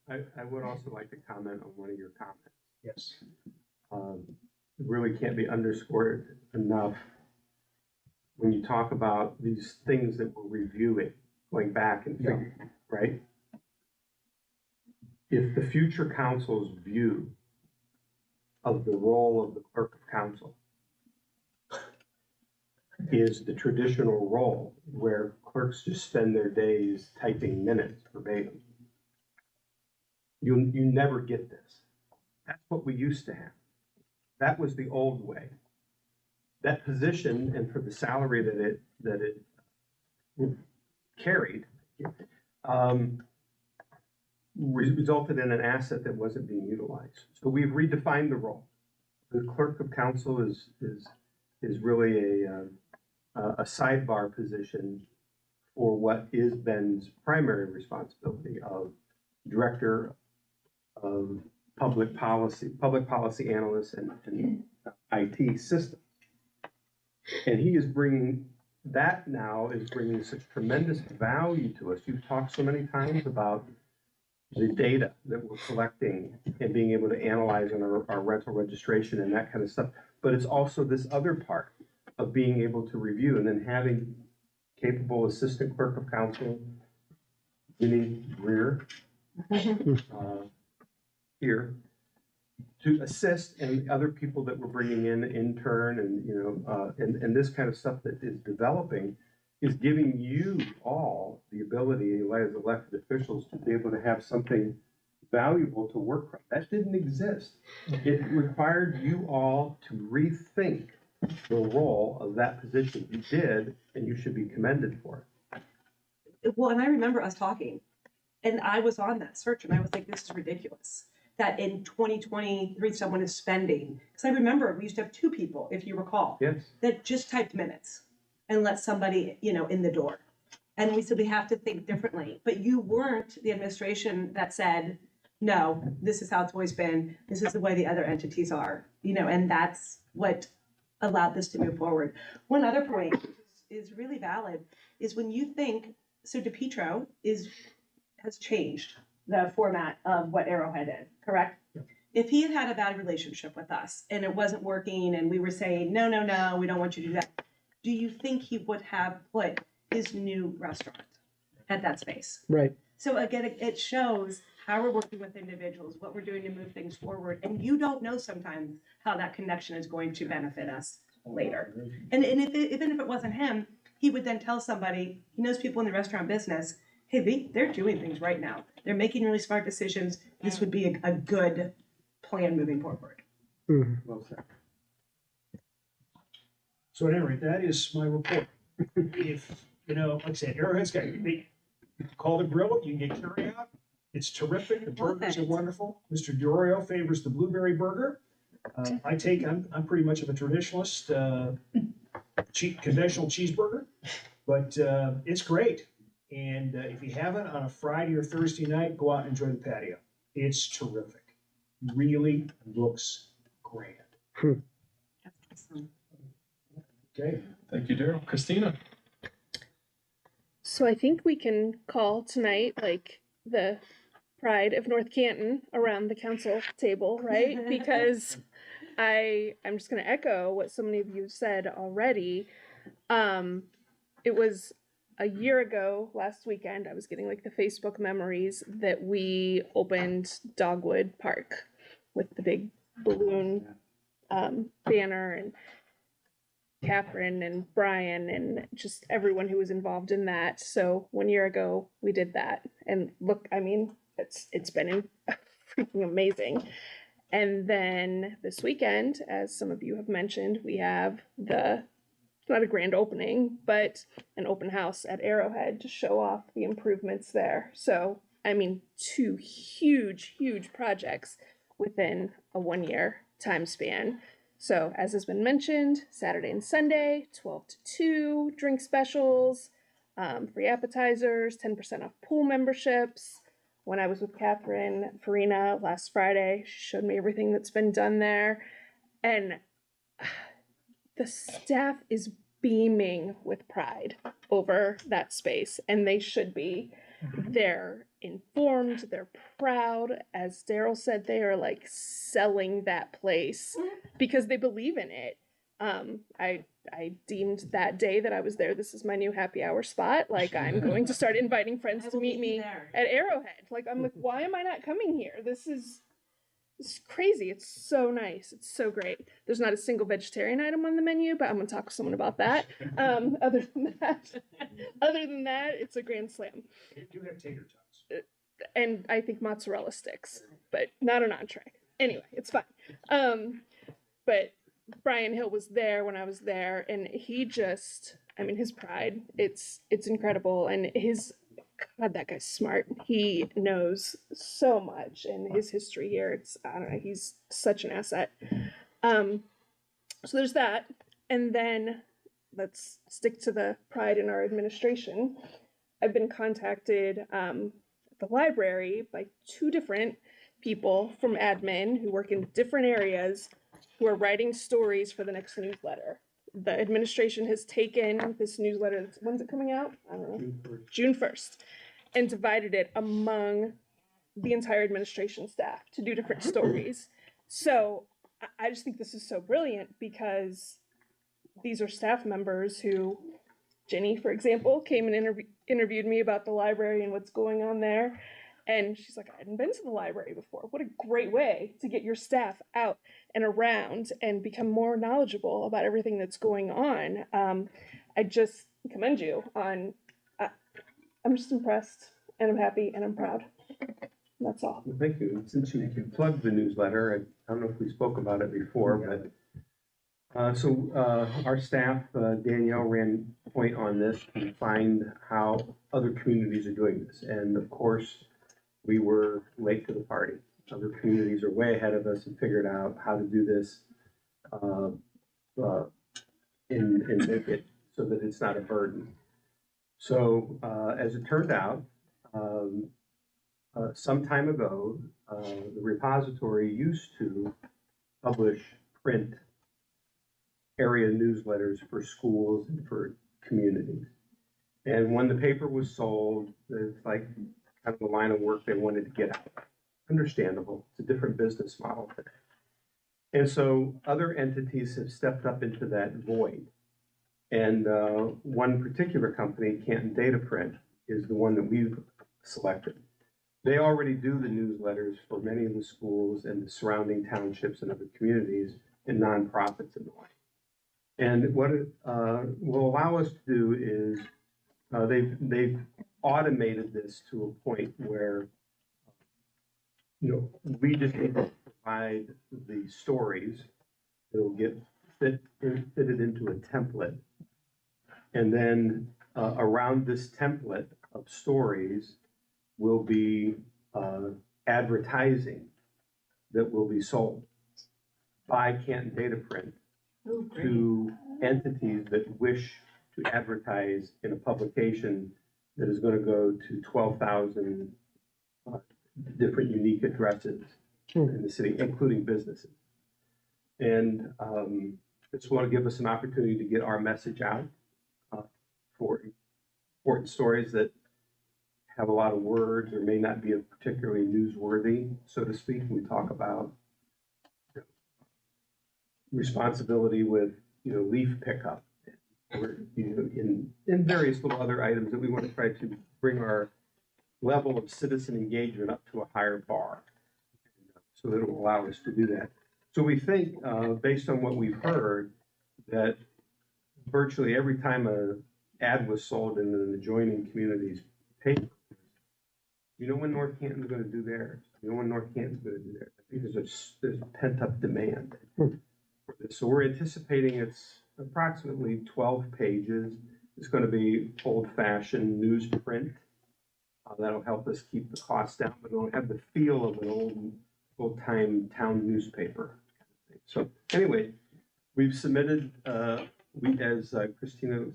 I would also like to comment on one of your comments. Yes. It really can't be underscored enough when you talk about these things that we're reviewing, going back and figuring, right? If the future council's view of the role of the clerk of council is the traditional role where clerks just spend their days typing minutes verbatim. You never get this. That's what we used to have. That was the old way. That position, and for the salary that it carried, resulted in an asset that wasn't being utilized. So we've redefined the role. The clerk of council is really a sidebar position for what is Ben's primary responsibility of director of public policy analyst and IT systems. And he is bringing such tremendous value to us. You've talked so many times about the data that we're collecting and being able to analyze on our rental registration and that kind of stuff. But it's also this other part of being able to review and then having capable assistant clerk of council, Ginny Greer, here, to assist, and other people that we're bringing in turn, and and this kind of stuff that is developing is giving you all the ability as elected officials to be able to have something valuable to work from. That didn't exist. It required you all to rethink the role of that position. You did, and you should be commended for it. Well, and I remember us talking, and I was on that search, and I was like, this is ridiculous. That in 2023, someone is spending, because I remember we used to have 2 people, if you recall, Yes. that just typed minutes and let somebody, in the door. And we said, we have to think differently. But you weren't the administration that said, no, this is how it's always been. This is the way the other entities are, and that's what allowed this to move forward. One other point is really valid is when you think, so DePietro has changed the format of what Arrowhead is, correct? If he had a bad relationship with us and it wasn't working and we were saying, no, we don't want you to do that, do you think he would have put his new restaurant at that space? Right. So again, it shows how we're working with individuals, what we're doing to move things forward. And you don't know sometimes how that connection is going to benefit us later. And even if it wasn't him, he would then tell somebody, he knows people in the restaurant business, hey, they're doing things right now. They're making really smart decisions. This would be a good plan moving forward. Mhm. Well said. So at any rate, that is my report. If, like I said, Arrowhead's got, they call the grill, you can get carry out. It's terrific. The burgers are wonderful. Mr. DiOrio favors the blueberry burger. I'm pretty much of a traditionalist, conventional cheeseburger, but it's great. And if you haven't, on a Friday or Thursday night, go out and enjoy the patio. It's terrific. Really looks grand. That's awesome. Okay. Thank you, Daryl. Christina? So I think we can call tonight like the pride of North Canton around the council table, right? Because I'm just going to echo what so many of you said already. It was a year ago last weekend, I was getting like the Facebook memories that we opened Dogwood Park with the big balloon banner, and Catherine and Brian and just everyone who was involved in that. So 1 year ago we did that, and look, I mean, it's been freaking amazing. And then this weekend, as some of you have mentioned, we have not a grand opening, but an open house at Arrowhead to show off the improvements there. So, I mean, 2 huge projects within a 1 year time span. So, as has been mentioned, Saturday and Sunday, 12 to 2, drink specials, free appetizers, 10% off pool memberships. When I was with Catherine Farina last Friday, she showed me everything that's been done there. And the staff is beaming with pride over that space, and they should be. They're informed, they're proud. As Daryl said, they are like selling that place because they believe in it. I deemed that day that I was there, this is my new happy hour spot. Like, I'm going to start inviting friends to meet me at Arrowhead. Like, I'm like, why am I not coming here? This is It's crazy. It's so nice. It's so great. There's not a single vegetarian item on the menu, but I'm gonna talk to someone about that. Other than that, it's a grand slam. They do have tater tots. And I think mozzarella sticks, but not an entree. Anyway, it's fine. But Brian Hill was there when I was there, and he just, I mean, his pride, it's incredible. And God, that guy's smart. He knows so much, and his history here, I don't know, he's such an asset. So there's that. And then let's stick to the pride in our administration. I've been contacted at the library by 2 different people from admin who work in different areas who are writing stories for the next newsletter. The administration has taken this newsletter, when's it coming out? I don't know. June 1st. And divided it among the entire administration staff to do different stories. So I just think this is so brilliant because these are staff members who, Jenny, for example, came and interviewed me about the library and what's going on there. And she's like, I hadn't been to the library before. What a great way to get your staff out and around and become more knowledgeable about everything that's going on. I just commend you on, I'm just impressed and I'm happy and I'm proud. That's all. Well, thank you. Since you plugged the newsletter, I don't know if we spoke about it before, but our staff, Danielle, ran point on this to find how other communities are doing this. And of course, we were late to the party. Other communities are way ahead of us and figured out how to do this and make it so that it's not a burden. So as it turned out, some time ago, the repository used to publish print area newsletters for schools and for communities. And when the paper was sold, it's like kind of the line of work they wanted to get out. Understandable. It's a different business model today. And so other entities have stepped up into that void. And one particular company, Canton Data Print, is the one that we've selected. They already do the newsletters for many of the schools and the surrounding townships and other communities and nonprofits and the like. And what it will allow us to do is they've automated this to a point where we just need to provide the stories. It'll get fitted into a template, and then around this template of stories will be advertising that will be sold by Canton Data Print to entities that wish to advertise in a publication that is going to go to 12,000 different unique addresses in the city, including businesses. And just want to give us an opportunity to get our message out for important stories that have a lot of words or may not be particularly newsworthy, so to speak. We talk about responsibility with leaf pickup, or in various little other items that we want to try to bring our level of citizen engagement up to a higher bar, so that it will allow us to do that. So we think, based on what we've heard, that virtually every time an ad was sold in an adjoining community's paper, when North Canton's going to do theirs? When North Canton's going to do theirs? I think there's a pent-up demand for this. So we're anticipating it's approximately 12 pages. It's going to be old-fashioned newsprint. That'll help us keep the cost down, but it'll have the feel of an old-time town newspaper. So anyway, we've submitted, as Christina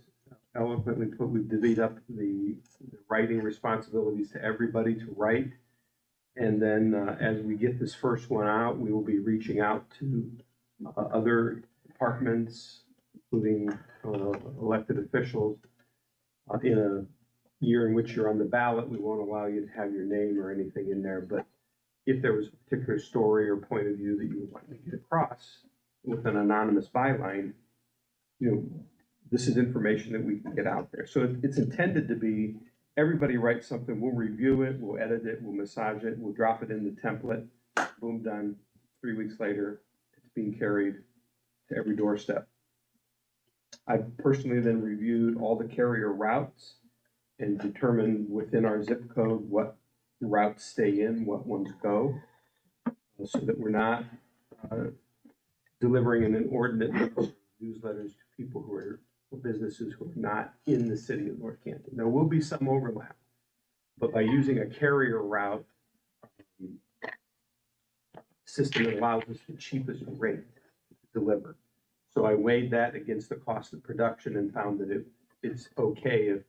eloquently put, we've divvied up the writing responsibilities to everybody to write. And then as we get this first one out, we will be reaching out to other departments, including elected officials. In a year in which you're on the ballot, we won't allow you to have your name or anything in there. But if there was a particular story or point of view that you would like to get across with an anonymous byline, this is information that we can get out there. So it's intended to be, everybody writes something, we'll review it, we'll edit it, we'll massage it, we'll drop it in the template, boom, done. 3 weeks later, it's being carried to every doorstep. I personally then reviewed all the carrier routes and determined within our zip code what routes stay in, what ones go, so that we're not delivering an inordinate number of newsletters to people who are, or businesses who are not in the city of North Canton. There will be some overlap, but by using a carrier route system, it allows us the cheapest rate to deliver. So I weighed that against the cost of production and found that it's okay if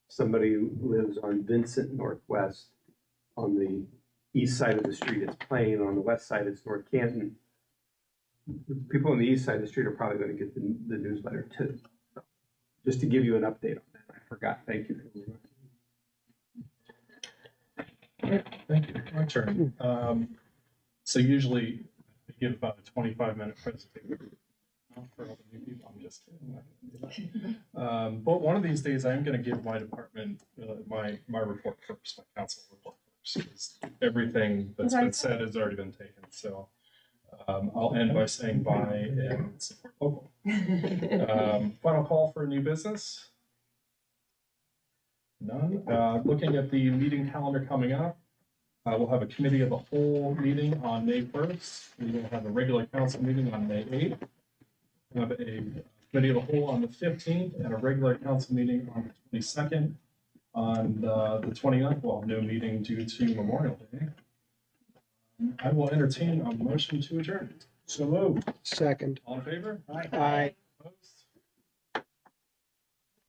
somebody who lives on Vincent Northwest, on the east side of the street, it's Plain, on the west side, it's North Canton. People on the east side of the street are probably going to get the newsletter too. So, just to give you an update on that, I forgot. Thank you for Thank you. My turn. So usually I give about a 25-minute presentation for all the new people. I'm just kidding. But one of these days I am going to give my department my report first, my council report first, because everything that's been said has already been taken. So I'll end by saying bye and support local. Final call for new business. None. Looking at the meeting calendar coming up, we'll have a committee of the whole meeting on May 1st. We will have a regular council meeting on May 8th. We'll have a committee of the whole on the 15th and a regular council meeting on the 22nd. On the 29th, we'll have no meeting due to Memorial Day. I will entertain a motion to adjourn. So moved. Second. All in favor? Aye. Opposed?